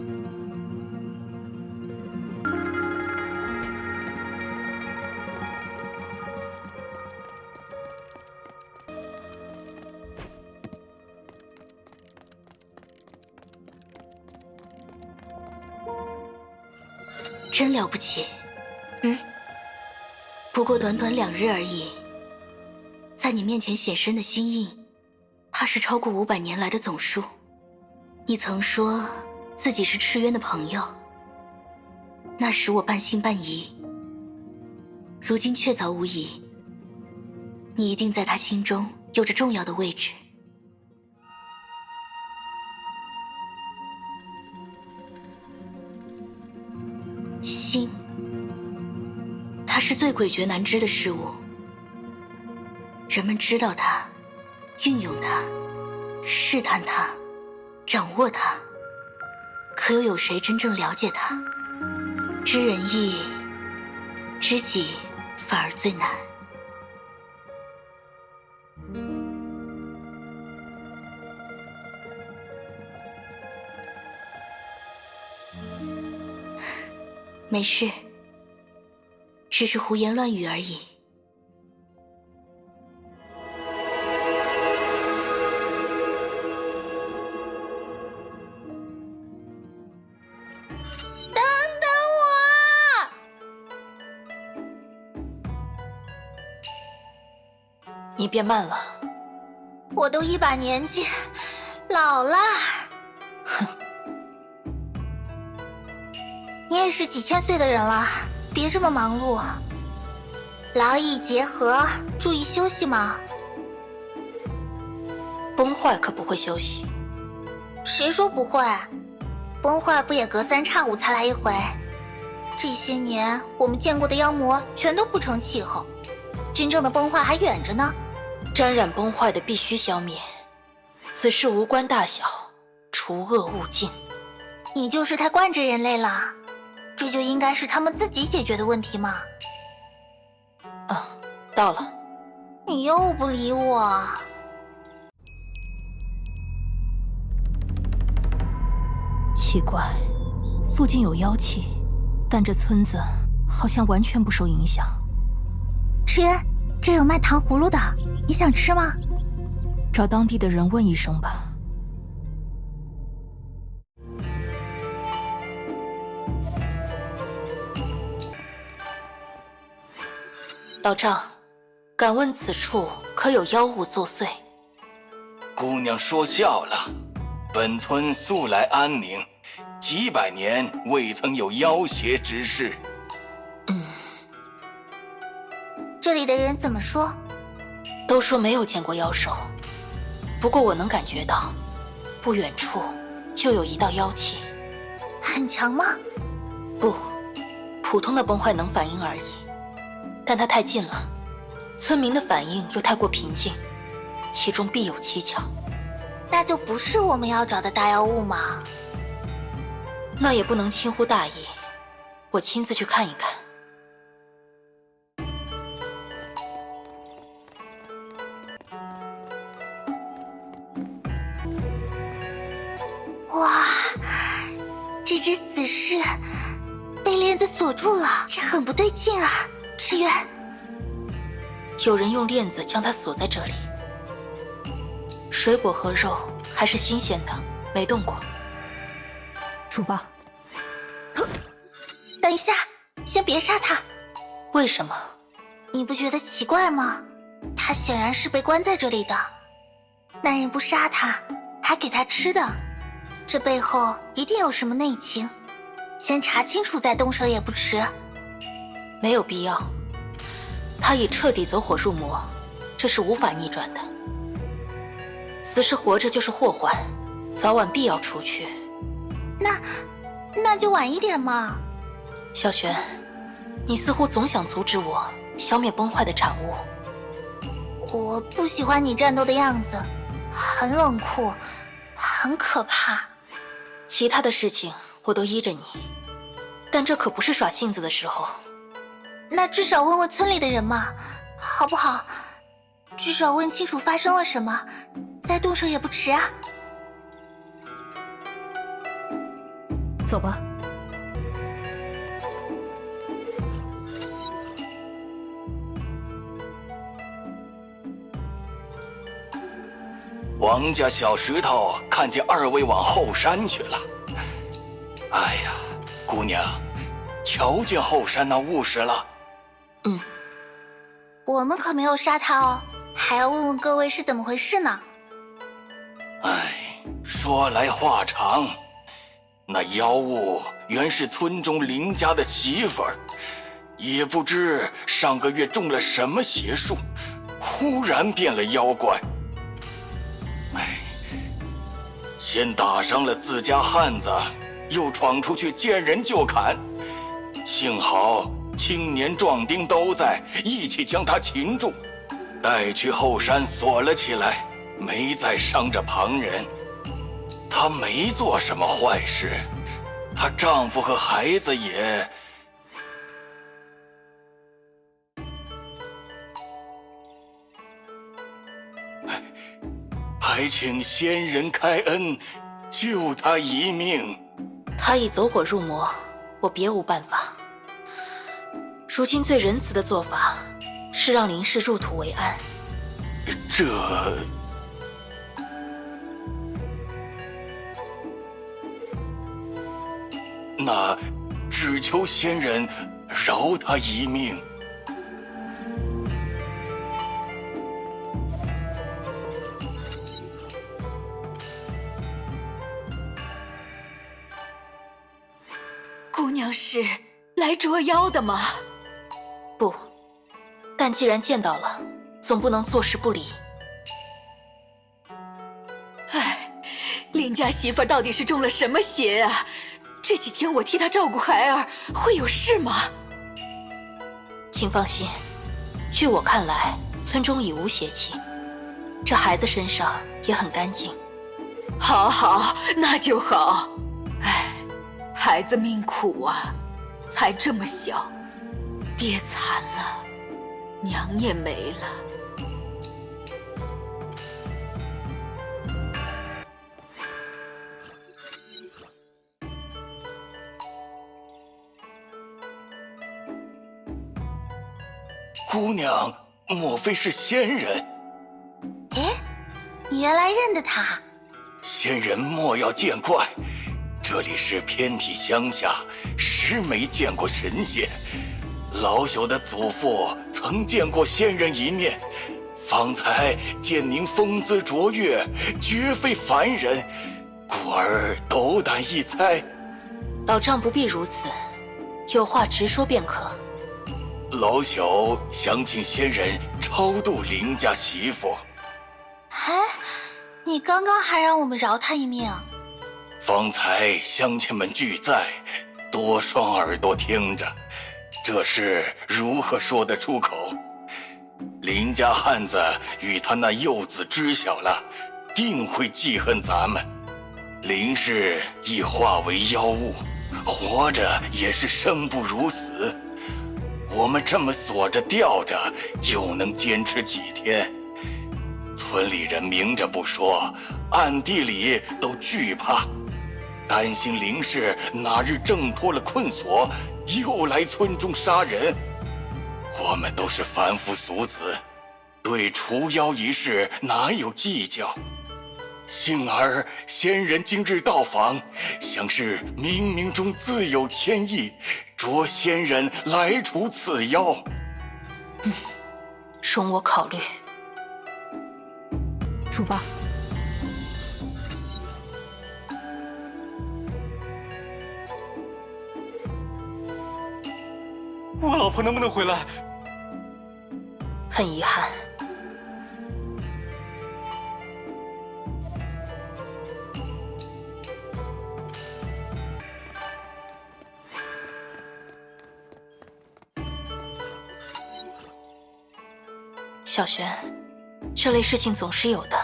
真了不起。不过短短2日而已，在你面前显身的心印，怕是超过500年来的总数。你曾说自己是赤渊的朋友，那时我半信半疑，如今确凿无疑，你一定在他心中有着重要的位置。心，它是最诡谲难知的事物，人们知道它，运用它，试探它，掌握它，可又有谁真正了解它？知人易，知己反而最难。没事，只是胡言乱语而已。你变慢了。我都一把年纪，老了。哼，你也是几千岁的人了，别这么忙碌，劳逸结合，注意休息嘛。崩坏可不会休息。谁说不会？崩坏不也隔3差5才来一回？这些年我们见过的妖魔全都不成气候，真正的崩坏还远着呢。沾染崩坏的必须消灭，此事无关大小，除恶务尽。你就是太惯着人类了，这就应该是他们自己解决的问题嘛。到了。你又不理我。奇怪，附近有妖气，但这村子好像完全不受影响。赤渊，这有卖糖葫芦的，你想吃吗？找当地的人问一声吧。老丈，敢问此处可有妖物作祟？姑娘说笑了，本村素来安宁，几百年未曾有妖邪之事。这里的人怎么说？都说没有见过妖兽，不过我能感觉到，不远处就有一道妖气。很强吗？不，普通的崩坏能反应而已。但它太近了，村民的反应又太过平静，其中必有蹊跷。那就不是我们要找的大妖物吗？那也不能轻忽大意，我亲自去看一看。哇，这只死尸被链子锁住了，这很不对劲啊！赤渊，有人用链子将它锁在这里。水果和肉还是新鲜的，没动过。出发。等一下，先别杀他。为什么？你不觉得奇怪吗？他显然是被关在这里的，男人不杀他，还给他吃的，这背后一定有什么内情。先查清楚再动手也不迟。没有必要，他已彻底走火入魔，这是无法逆转的。死尸活着就是祸患，早晚必要除去。那就晚一点嘛。小璇，你似乎总想阻止我消灭崩坏的产物。我不喜欢你战斗的样子，很冷酷，很可怕。其他的事情我都依着你，但这可不是耍性子的时候。那至少问问村里的人嘛，好不好？至少问清楚发生了什么，再动手也不迟啊。走吧。王家小石头看见二位往后山去了。哎呀，姑娘，瞧见后山那物事了？我们可没有杀他哦，还要问问各位是怎么回事呢。哎，说来话长，那妖物原是村中邻家的媳妇儿，也不知上个月中了什么邪术，忽然变了妖怪。哎，先打伤了自家汉子，又闯出去见人就砍，幸好青年壮丁都在，一起将他擒住，带去后山锁了起来，没再伤着旁人。她没做什么坏事，她丈夫和孩子也……还请仙人开恩，救她一命。他已走火入魔，我别无办法。如今最仁慈的做法是让林氏入土为安。这……那只求仙人饶他一命。姑娘是来捉妖的吗？不，但既然见到了，总不能坐视不理。哎，林家媳妇儿到底是中了什么邪啊？这几天我替她照顾孩儿，会有事吗？请放心，据我看来，村中已无邪气，这孩子身上也很干净。好好，那就好。哎，孩子命苦啊，才这么小，爹惨了，娘也没了。姑娘，莫非是仙人？哎，你原来认得他？仙人莫要见怪，这里是偏僻乡下，实没见过神仙。老朽的祖父曾见过仙人一面，方才见您风姿卓越，绝非凡人，故而斗胆一猜。老丈不必如此，有话直说便可。老小想请仙人超度林家媳妇。哎，你刚刚还让我们饶他一命。方才乡亲们俱在，多双耳朵听着，这事如何说得出口？林家汉子与他那幼子知晓了，定会记恨咱们。林氏已化为妖物，活着也是生不如死。我们这么锁着吊着，又能坚持几天？村里人明着不说，暗地里都惧怕，担心林氏哪日挣脱了困锁，又来村中杀人。我们都是凡夫俗子，对除妖一事哪有计较？幸而仙人今日到访，想是冥冥中自有天意，着仙人来除此妖。容我考虑。出发。我老婆能不能回来？很遗憾。小璇，这类事情总是有的，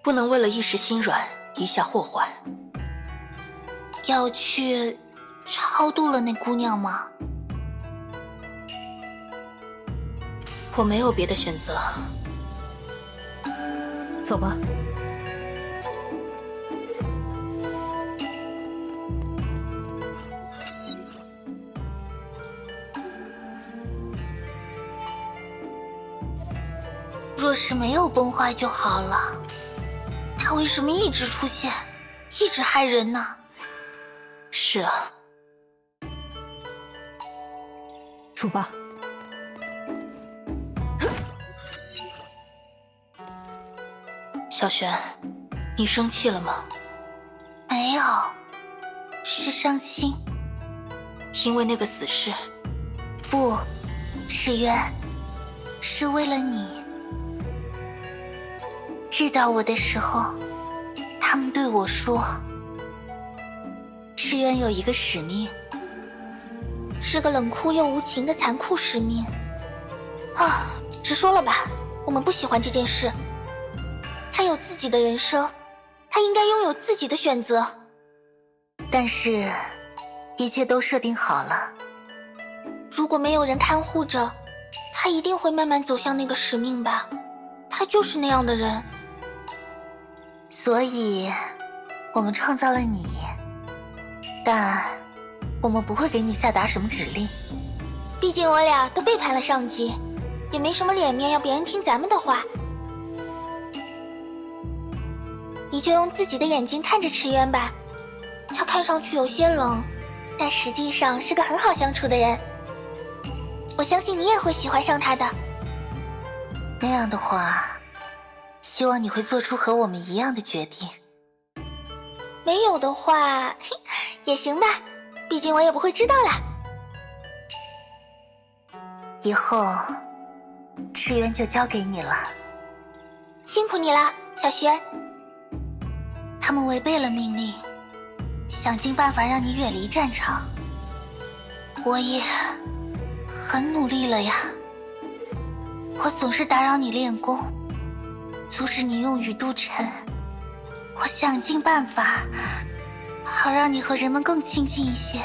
不能为了一时心软一下祸患。要去超度了那姑娘吗？我没有别的选择。走吧。若是没有崩坏就好了，他为什么一直出现，一直害人呢？是啊。出发。小璇，你生气了吗？没有，是伤心。因为那个死士？不，赤渊，是为了你。制造我的时候，他们对我说，赤渊有一个使命，是个冷酷又无情的残酷使命。啊，直说了吧，我们不喜欢这件事。他有自己的人生，他应该拥有自己的选择。但是，一切都设定好了。如果没有人看护着，他一定会慢慢走向那个使命吧。他就是那样的人。所以，我们创造了你，但我们不会给你下达什么指令。毕竟我俩都背叛了上级，也没什么脸面要别人听咱们的话。你就用自己的眼睛看着赤渊吧，他看上去有些冷，但实际上是个很好相处的人。我相信你也会喜欢上他的。那样的话，希望你会做出和我们一样的决定。没有的话，也行吧，毕竟我也不会知道啦。以后，赤渊就交给你了。辛苦你了，小轩。他们违背了命令，想尽办法让你远离战场。我也很努力了呀。我总是打扰你练功，阻止你用羽渡尘。我想尽办法，好让你和人们更亲近一些。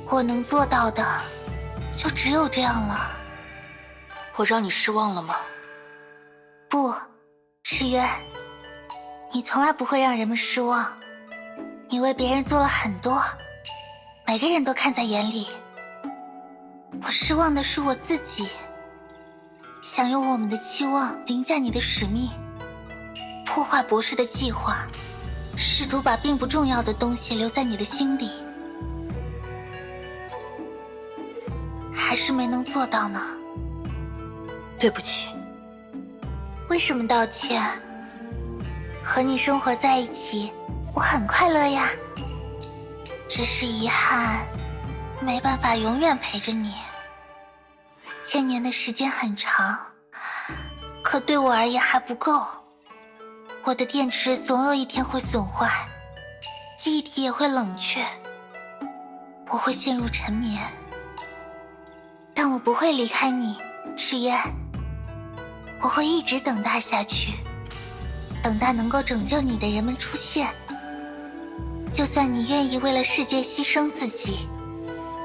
我能做到的，就只有这样了。我让你失望了吗？不，赤渊。你从来不会让人们失望，你为别人做了很多，每个人都看在眼里。我失望的是我自己，想用我们的期望凌驾你的使命，破坏博士的计划，试图把并不重要的东西留在你的心里，还是没能做到呢。对不起。为什么道歉？和你生活在一起，我很快乐呀。只是遗憾，没办法永远陪着你。1000年的时间很长，可对我而言还不够。我的电池总有一天会损坏，记忆体也会冷却，我会陷入沉眠。但我不会离开你，赤渊。我会一直等待下去，等待能够拯救你的人们出现。就算你愿意为了世界牺牲自己，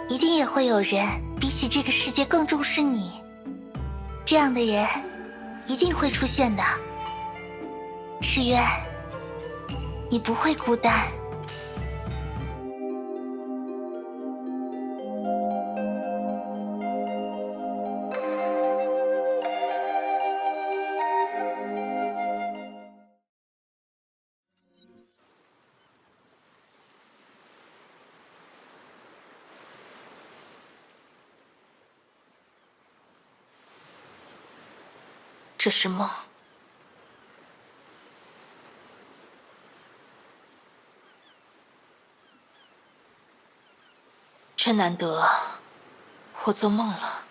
一定也会有人比起这个世界更重视你。这样的人一定会出现的。赤渊，你不会孤单。这是梦。真难得啊，我做梦了。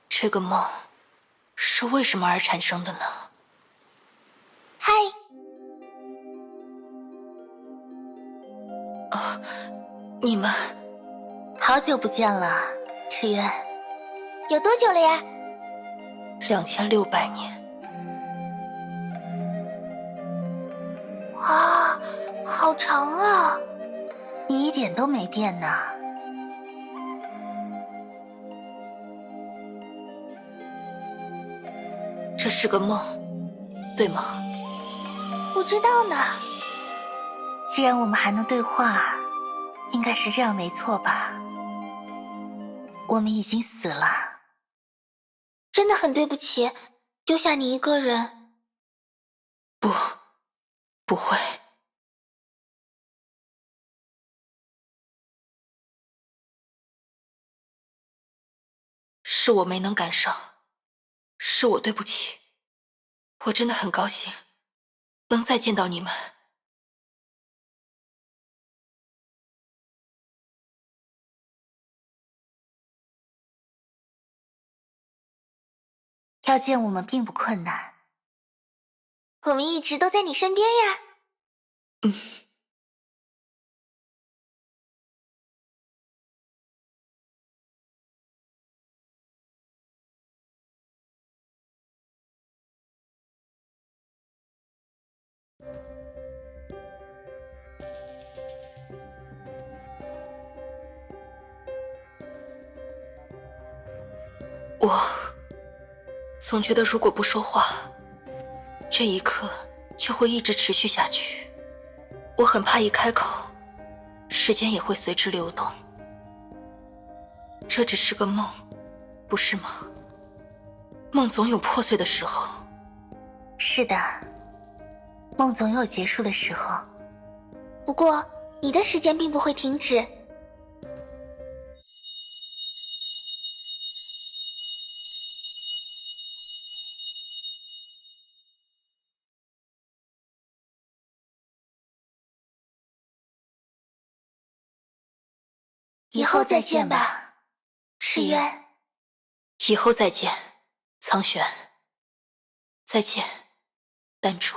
这个梦是为什么而产生的呢？嗨，哦，你们好久不见了，赤渊。有多久了呀？2600年。哇，好长啊！你一点都没变呢。这是个梦，对吗？不知道呢。既然我们还能对话，应该是这样没错吧？我们已经死了。真的很对不起，丢下你一个人。不会。是我没能赶上，是我对不起。我真的很高兴能再见到你们。要见我们并不困难，我们一直都在你身边呀。我总觉得如果不说话，这一刻就会一直持续下去。我很怕一开口，时间也会随之流动。这只是个梦，不是吗？梦总有破碎的时候。是的，梦总有结束的时候。不过，你的时间并不会停止。以后再见吧，赤渊。以后再见，苍玄。再见，丹竹。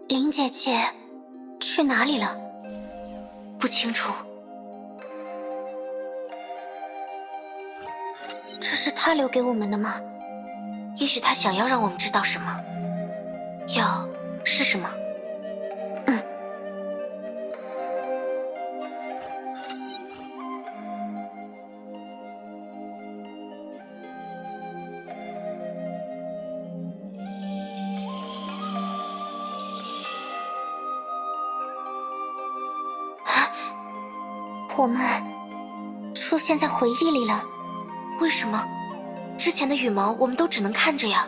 林姐姐去哪里了？不清楚。这是她留给我们的吗？也许他想要让我们知道什么，要是什么。我们出现在回忆里了。为什么？之前的羽毛我们都只能看着呀。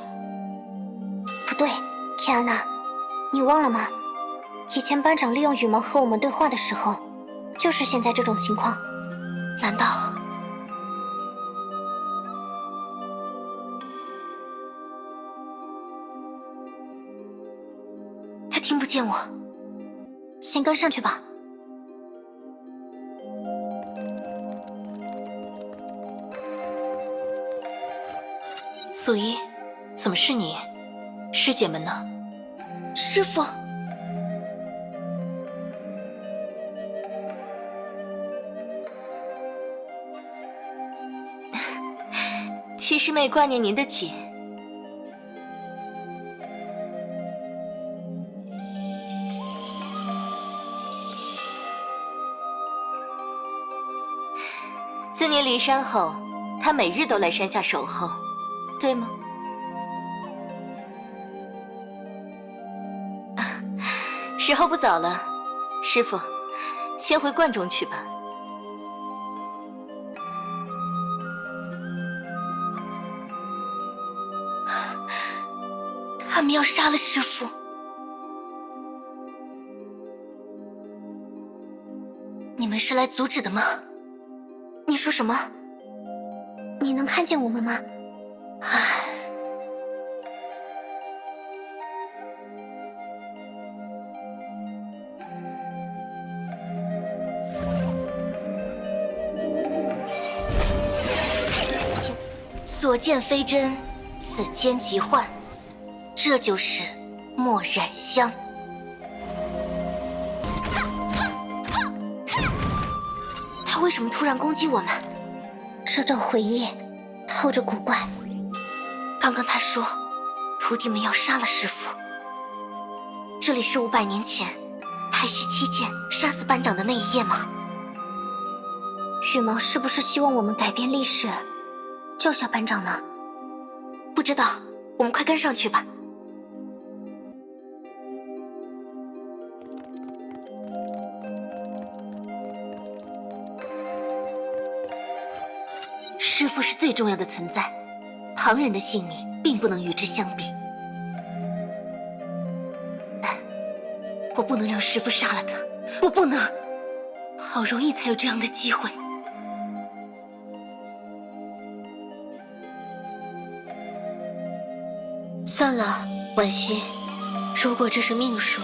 不对，天安娜，你忘了吗？以前班长利用羽毛和我们对话的时候，就是现在这种情况。难道听不见我。先跟上去吧。素衣，怎么是你？师姐们呢？师父。七师妹挂念您的紧。自您离山后，他每日都来山下守候，对吗？时候不早了，师父，先回观中去吧。他们要杀了师父。你们是来阻止的吗？你说什么？你能看见我们吗？唉。所见非真，此间即幻，这就是墨染香。他为什么突然攻击我们？这段回忆透着古怪。刚刚他说，徒弟们要杀了师父。这里是500年前太虚七剑杀死班长的那一夜吗？羽毛是不是希望我们改变历史，救下班长呢？不知道，我们快跟上去吧。师父是最重要的存在，旁人的性命并不能与之相比。但我不能让师父杀了他，我不能。好容易才有这样的机会。算了，惋惜。如果这是命数，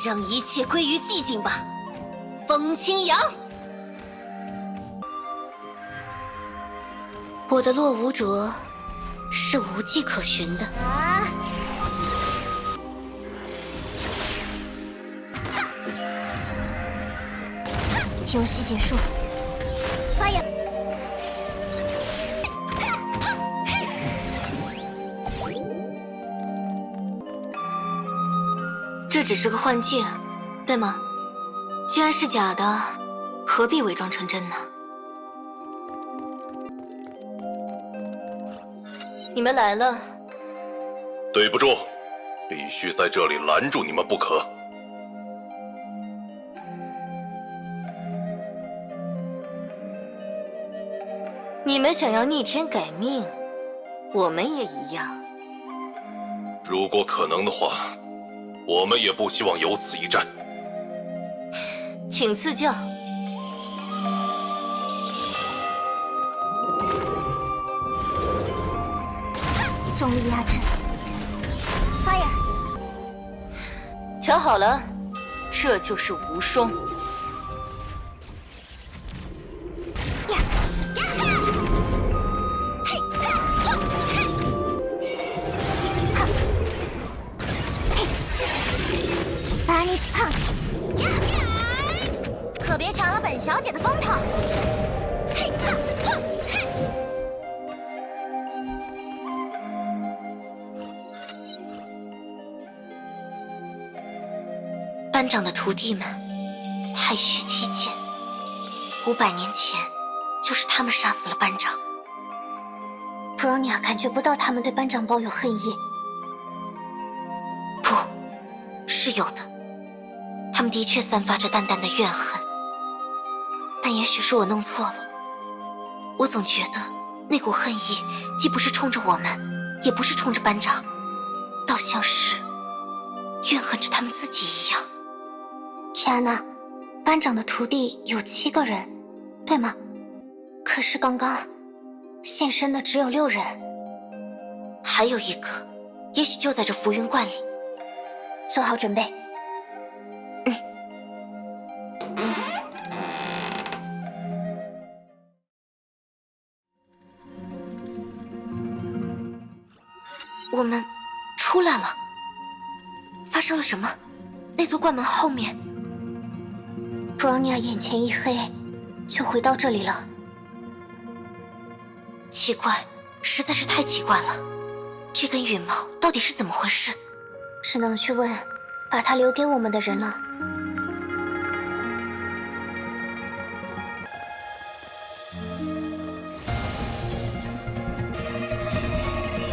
让一切归于寂静吧。风清扬，我的洛无灼是无迹可寻的。用吸锦术，发言。这只是个幻境，对吗？既然是假的，何必伪装成真呢？你们来了。对不住，必须在这里拦住你们不可。你们想要逆天改命，我们也一样。如果可能的话，我们也不希望有此一战。请赐教。重力压制 ，fire。瞧好了，这就是无双。Bunny punch。可别抢了本小姐的风头。班长的徒弟们，太虚七剑，500年前就是他们杀死了班长。普罗尼亚感觉不到他们对班长抱有恨意。不，是有的，他们的确散发着淡淡的怨恨。但也许是我弄错了，我总觉得那股恨意既不是冲着我们，也不是冲着班长，倒像是怨恨着他们自己一样。天哪，班长的徒弟有7个人，对吗？可是刚刚现身的只有6人。还有一个，也许就在这浮云观里。做好准备。我们出来了。发生了什么？那座灌门后面，布朗尼亚眼前一黑，就回到这里了。奇怪，实在是太奇怪了。这根羽毛到底是怎么回事？只能去问把它留给我们的人了。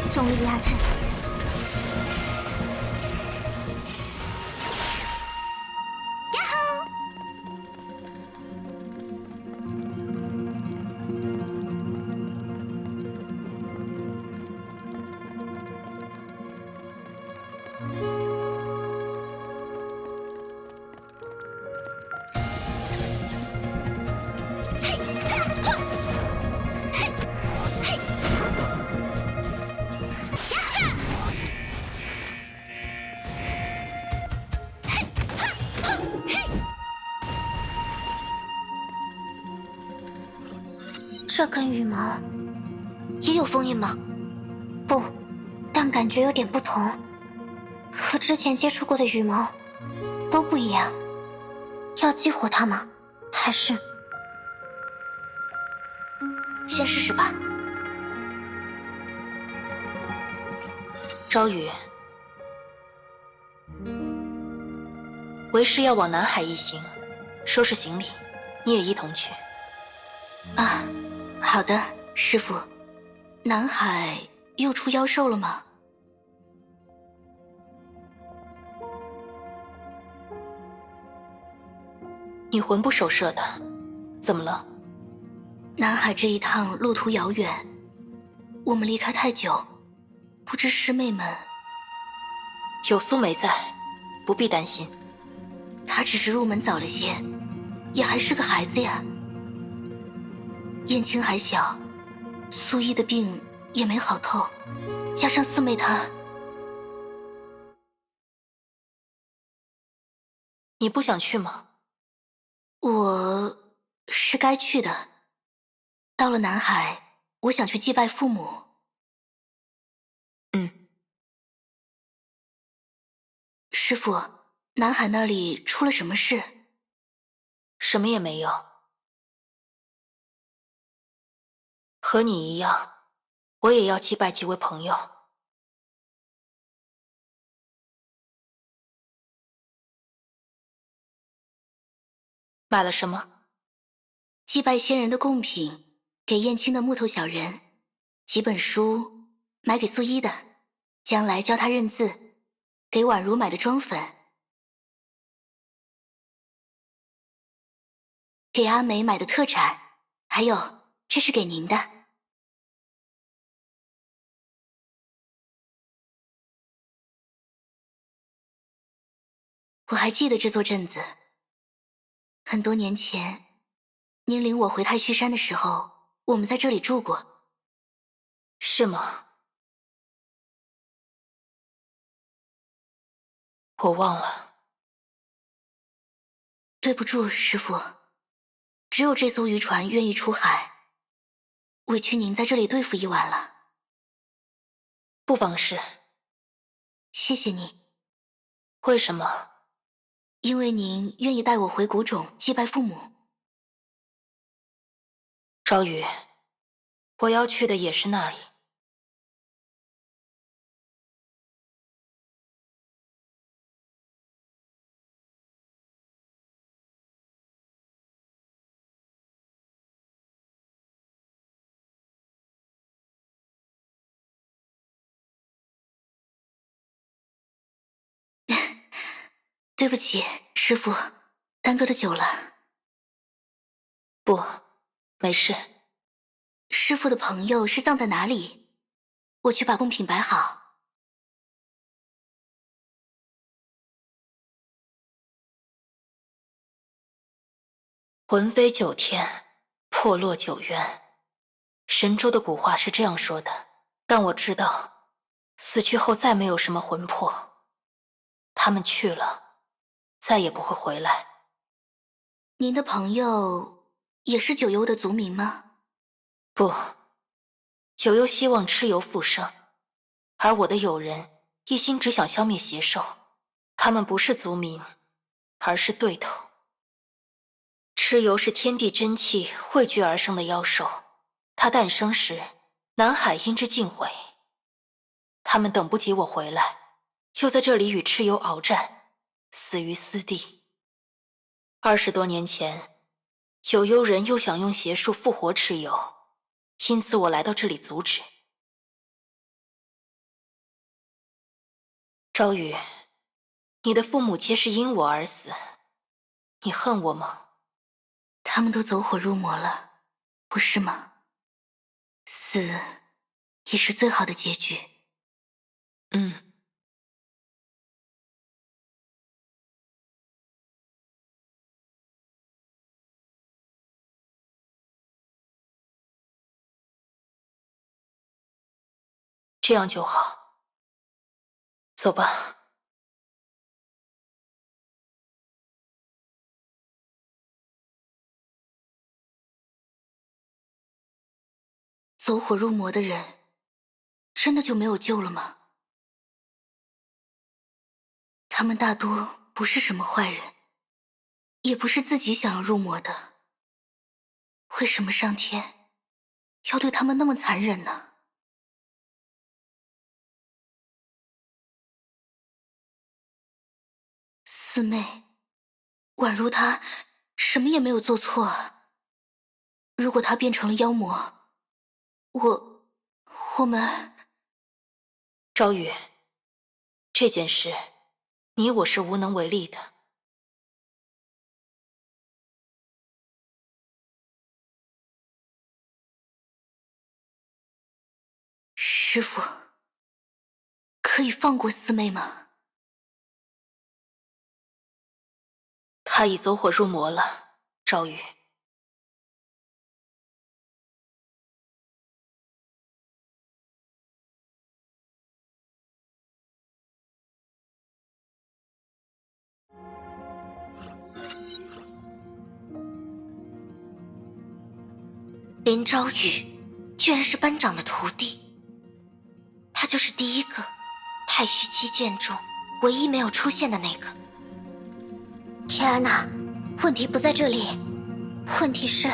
重力压制。这根羽毛也有封印吗？不，但感觉有点不同，和之前接触过的羽毛都不一样。要激活它吗？还是先试试吧。朝雨，为师要往南海一行，收拾行李，你也一同去。啊，好的，师父。南海又出妖兽了吗？你魂不守舍的，怎么了？南海这一趟路途遥远，我们离开太久，不知师妹们……有苏梅在，不必担心。她只是入门早了些，也还是个孩子呀。燕青还小，苏一的病也没好透，加上四妹她……你不想去吗？我是该去的。到了南海，我想去祭拜父母。师父，南海那里出了什么事？什么也没有。和你一样，我也要祭拜几位朋友。买了什么？祭拜先人的贡品，给燕青的木头小人，几本书买给素衣的，将来教他认字，给婉如买的妆粉，给阿梅买的特产，还有这是给您的。我还记得这座镇子，很多年前您领我回太虚山的时候，我们在这里住过。是吗？我忘了。对不住，师父，只有这艘渔船愿意出海，委屈您在这里对付一晚了。不妨事。谢谢你。为什么？因为您愿意带我回谷冢祭拜父母。朝雨，我要去的也是那里。对不起，师父，耽搁的久了。不，没事。师父的朋友是葬在哪里？我去把贡品摆好。魂飞9天，破落9渊。神州的古话是这样说的，但我知道死去后再没有什么魂魄，他们去了，再也不会回来。您的朋友也是九幽的族民吗？不，九幽希望蚩尤复生，而我的友人一心只想消灭邪兽。他们不是族民，而是对头。蚩尤是天地真气汇聚而生的妖兽，它诞生时，南海因之尽毁。他们等不及我回来，就在这里与蚩尤鏖战，死于斯地。20多年前，九幽人又想用邪术复活蚩尤，因此我来到这里阻止。朝雨，你的父母皆是因我而死，你恨我吗？他们都走火入魔了，不是吗？死也是最好的结局。这样就好。走吧。走火入魔的人，真的就没有救了吗？他们大多不是什么坏人，也不是自己想要入魔的。为什么上天要对他们那么残忍呢？四妹，宛如她什么也没有做错啊。如果她变成了妖魔，我们……朝雨，这件事，你我是无能为力的。师父，可以放过四妹吗？他已走火入魔了，朝雨。林朝雨居然是班长的徒弟，他就是第一个太虚七剑中唯一没有出现的那个。天哪，问题不在这里，问题是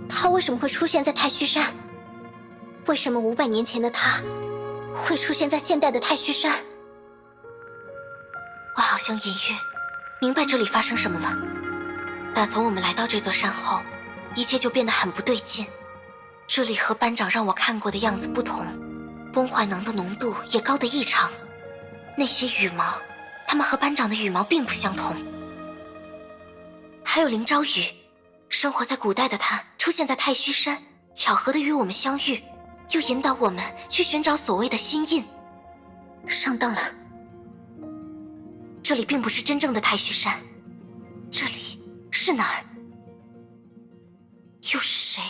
他为什么会出现在太虚山？为什么500年前的他会出现在现代的太虚山？我好像隐约明白这里发生什么了。打从我们来到这座山后，一切就变得很不对劲。这里和班长让我看过的样子不同，崩坏能的浓度也高得异常。那些羽毛，它们和班长的羽毛并不相同。还有林朝雨，生活在古代的他出现在太虚山，巧合的与我们相遇，又引导我们去寻找所谓的心印。上当了，这里并不是真正的太虚山，这里是哪儿？又是谁？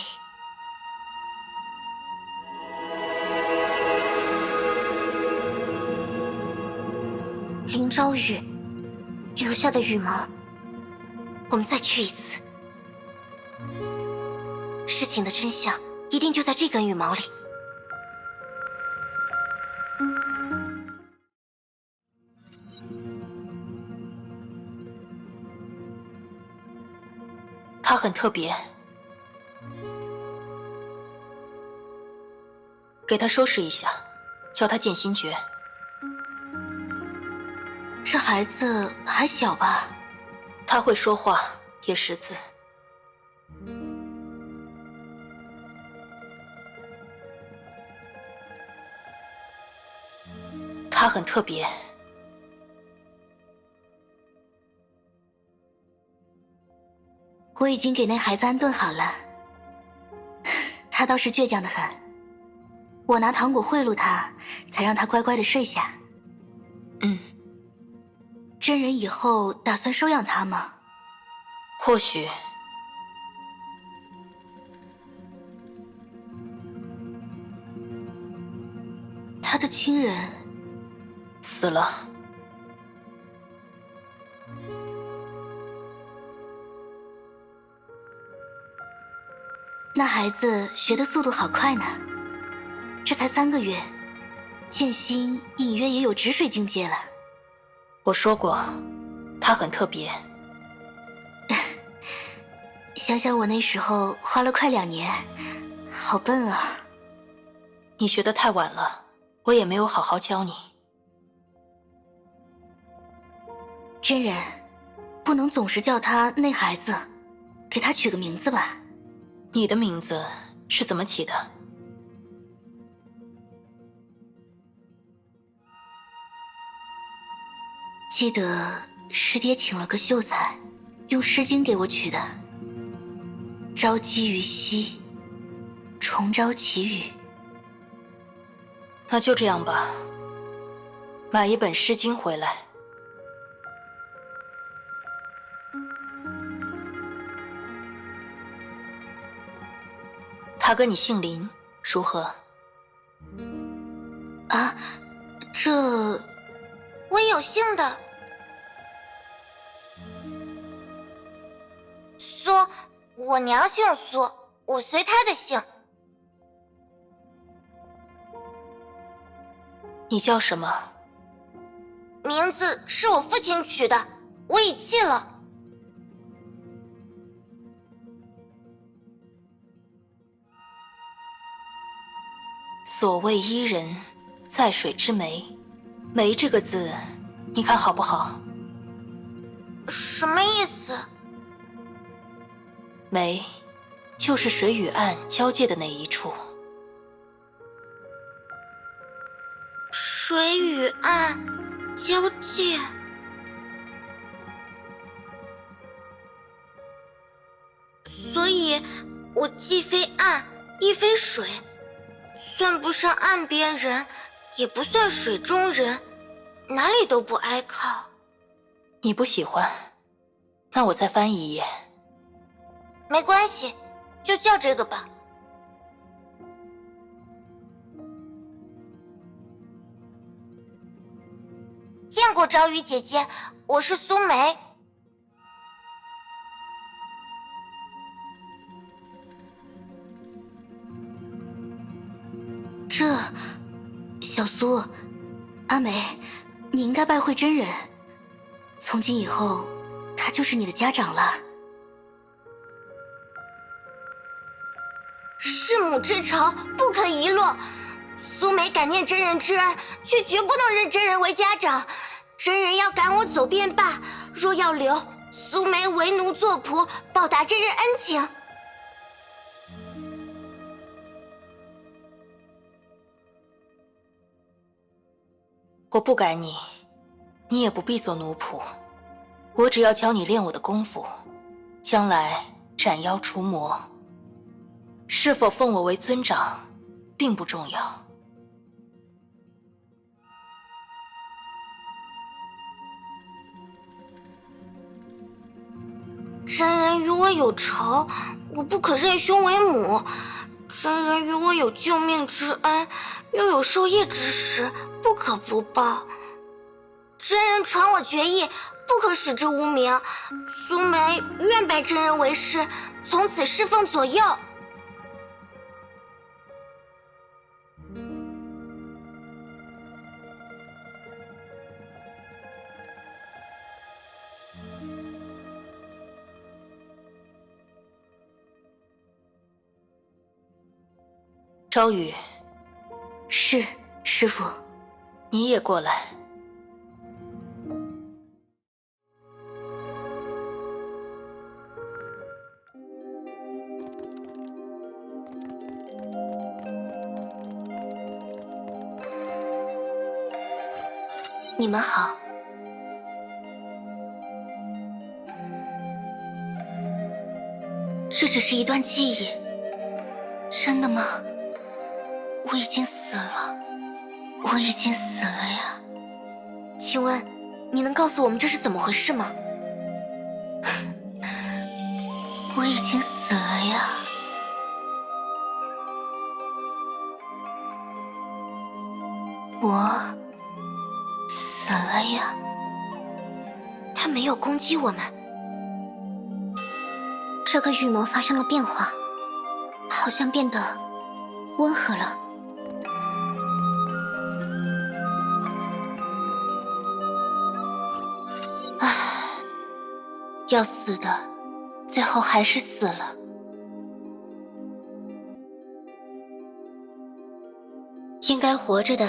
林朝雨留下的羽毛，我们再去一次。事情的真相一定就在这根羽毛里。它很特别，给他收拾一下，叫他剑心诀。这孩子还小吧？他会说话，也识字。他很特别。我已经给那孩子安顿好了，他倒是倔强得很。我拿糖果贿赂他，才让他乖乖地睡下。真人以后打算收养他吗？或许。他的亲人死了。那孩子学的速度好快呢，这才3个月，剑心隐约也有止水境界了。我说过，他很特别。想想我那时候花了快2年，好笨啊！你学得太晚了，我也没有好好教你。真人，不能总是叫他那孩子，给他取个名字吧。你的名字是怎么起的？记得师爹请了个秀才，用《诗经》给我取的。朝积于夕，重朝其语。那就这样吧，买一本《诗经》回来。他跟你姓林，如何？啊，这我有姓的。苏，我娘姓苏，我随她的姓。你叫什么？名字是我父亲取的，我已弃了。所谓伊人，在水之湄。湄这个字，你看好不好？什么意思？湄，就是水与岸交界的那一处。水与岸交界。所以，我既非岸，亦非水。算不上岸边人，也不算水中人，哪里都不挨靠。你不喜欢，那我再翻译一页。没关系，就叫这个吧。见过朝雨姐姐，我是苏梅。这，小苏，阿梅，你应该拜会真人。从今以后，他就是你的家长了。弑母之仇不可遗落，苏梅感念真人之恩，却绝不能认真人为家长。真人要赶我走便罢，若要留，苏梅为奴做仆，报答真人恩情。我不赶你，你也不必做奴仆。我只要教你练我的功夫，将来斩妖除魔。是否奉我为尊长，并不重要。真人与我有仇，我不可认兄为母；真人与我有救命之恩，又有授业之实，不可不报。真人传我绝艺，不可使之无名。苏梅愿拜真人为师，从此侍奉左右。朝雨，是师父。你也过来。你们好。这只是一段记忆，真的吗？我已经死了，我已经死了呀！请问，你能告诉我们这是怎么回事吗？我已经死了呀！我怎了呀？他没有攻击我们。这个预谋发生了变化，好像变得温和了。唉，要死的，最后还是死了。应该活着的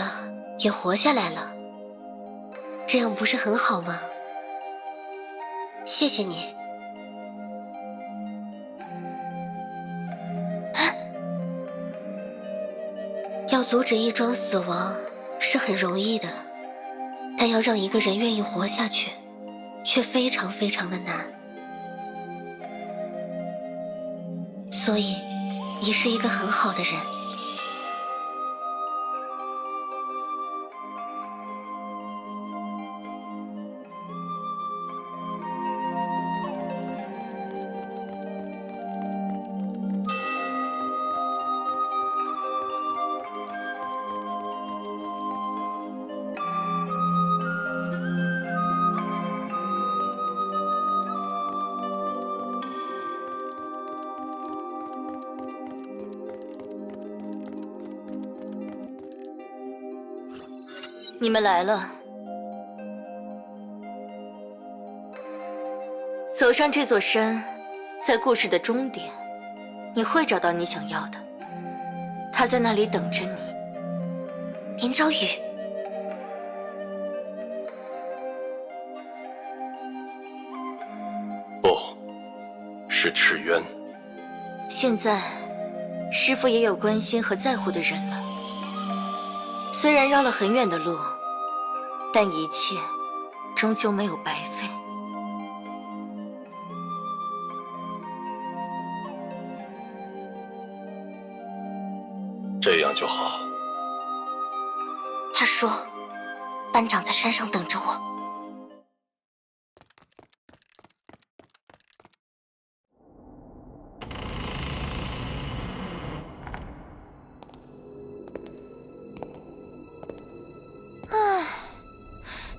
也活下来了，这样不是很好吗？谢谢你。要阻止一桩死亡是很容易的，但要让一个人愿意活下去，却非常非常的难。所以，你是一个很好的人。你们来了，走上这座山，在故事的终点，你会找到你想要的。他在那里等着你。林朝雨，不，是赤渊。现在，师父也有关心和在乎的人了。虽然绕了很远的路，但一切终究没有白费。这样就好。他说，班长在山上等着我。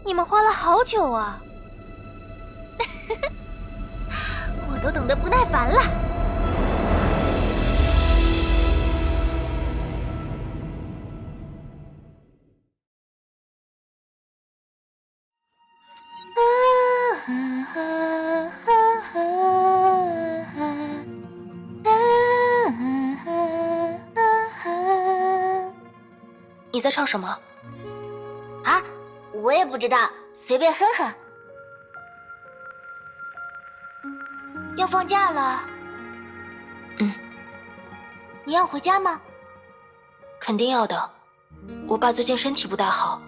你们花了好久啊，我都等得不耐烦了。你在唱什么？啊，我也不知道，随便哼哼。要放假了。你要回家吗？肯定要的。我爸最近身体不大好，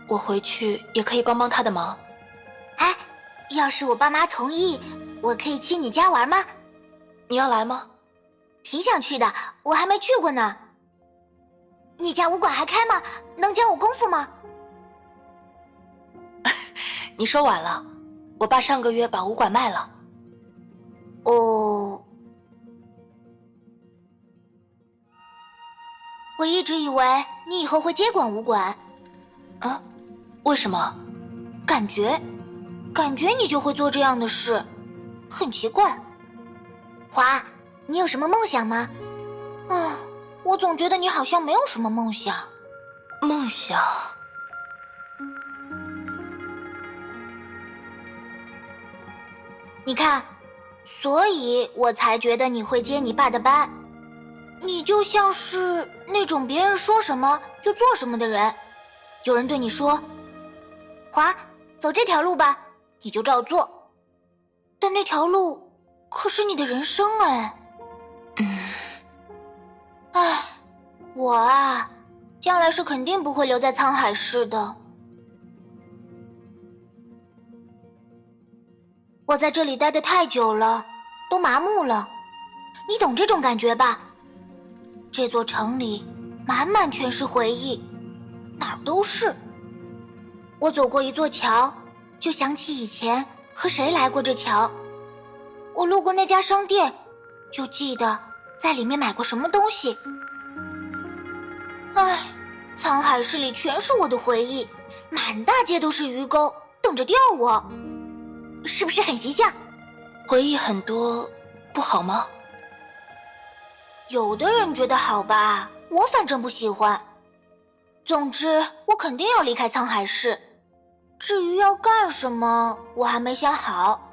我回去也可以帮帮他的忙。哎，要是我爸妈同意，我可以去你家玩吗？你要来吗？挺想去的，我还没去过呢。你家武馆还开吗？能教我功夫吗？你说晚了，我爸上个月把武馆卖了。哦，我一直以为你以后会接管武馆。啊？为什么？感觉你就会做这样的事，很奇怪。华，你有什么梦想吗？啊，我总觉得你好像没有什么梦想。梦想？你看，所以我才觉得你会接你爸的班。你就像是那种别人说什么就做什么的人。有人对你说，华，走这条路吧，你就照做。但那条路可是你的人生哎。唉，我啊，将来是肯定不会留在沧海市的。我在这里待得太久了，都麻木了。你懂这种感觉吧？这座城里满满全是回忆，哪儿都是。我走过一座桥，就想起以前和谁来过这桥。我路过那家商店，就记得在里面买过什么东西。唉，沧海市里全是我的回忆，满大街都是鱼钩，等着钓我，是不是很形象？回忆很多，不好吗？有的人觉得好吧，我反正不喜欢。总之，我肯定要离开沧海市。至于要干什么，我还没想好。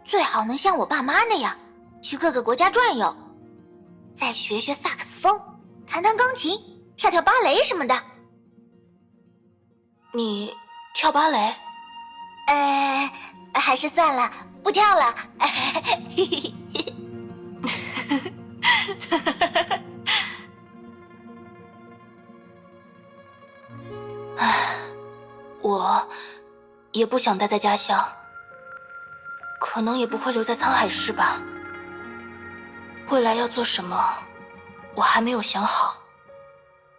最好能像我爸妈那样，去各个国家转悠，再学学萨克斯风，弹弹钢琴，跳跳芭蕾什么的。你跳芭蕾？还是算了，不跳了。我也不想待在家乡，可能也不会留在沧海市吧。未来要做什么，我还没有想好。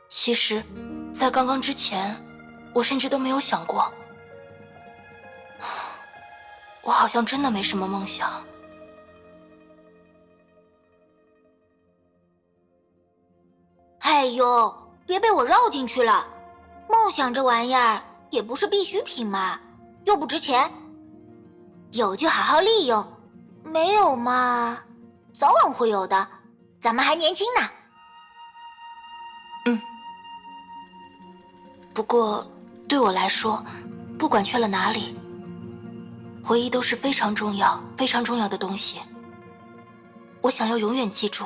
其实，在刚刚之前，我甚至都没有想过。我好像真的没什么梦想。哎呦，别被我绕进去了。梦想这玩意儿也不是必需品嘛，又不值钱。有就好好利用，没有嘛，早晚会有的。咱们还年轻呢。不过对我来说，不管去了哪里，回忆都是非常重要、非常重要的东西。我想要永远记住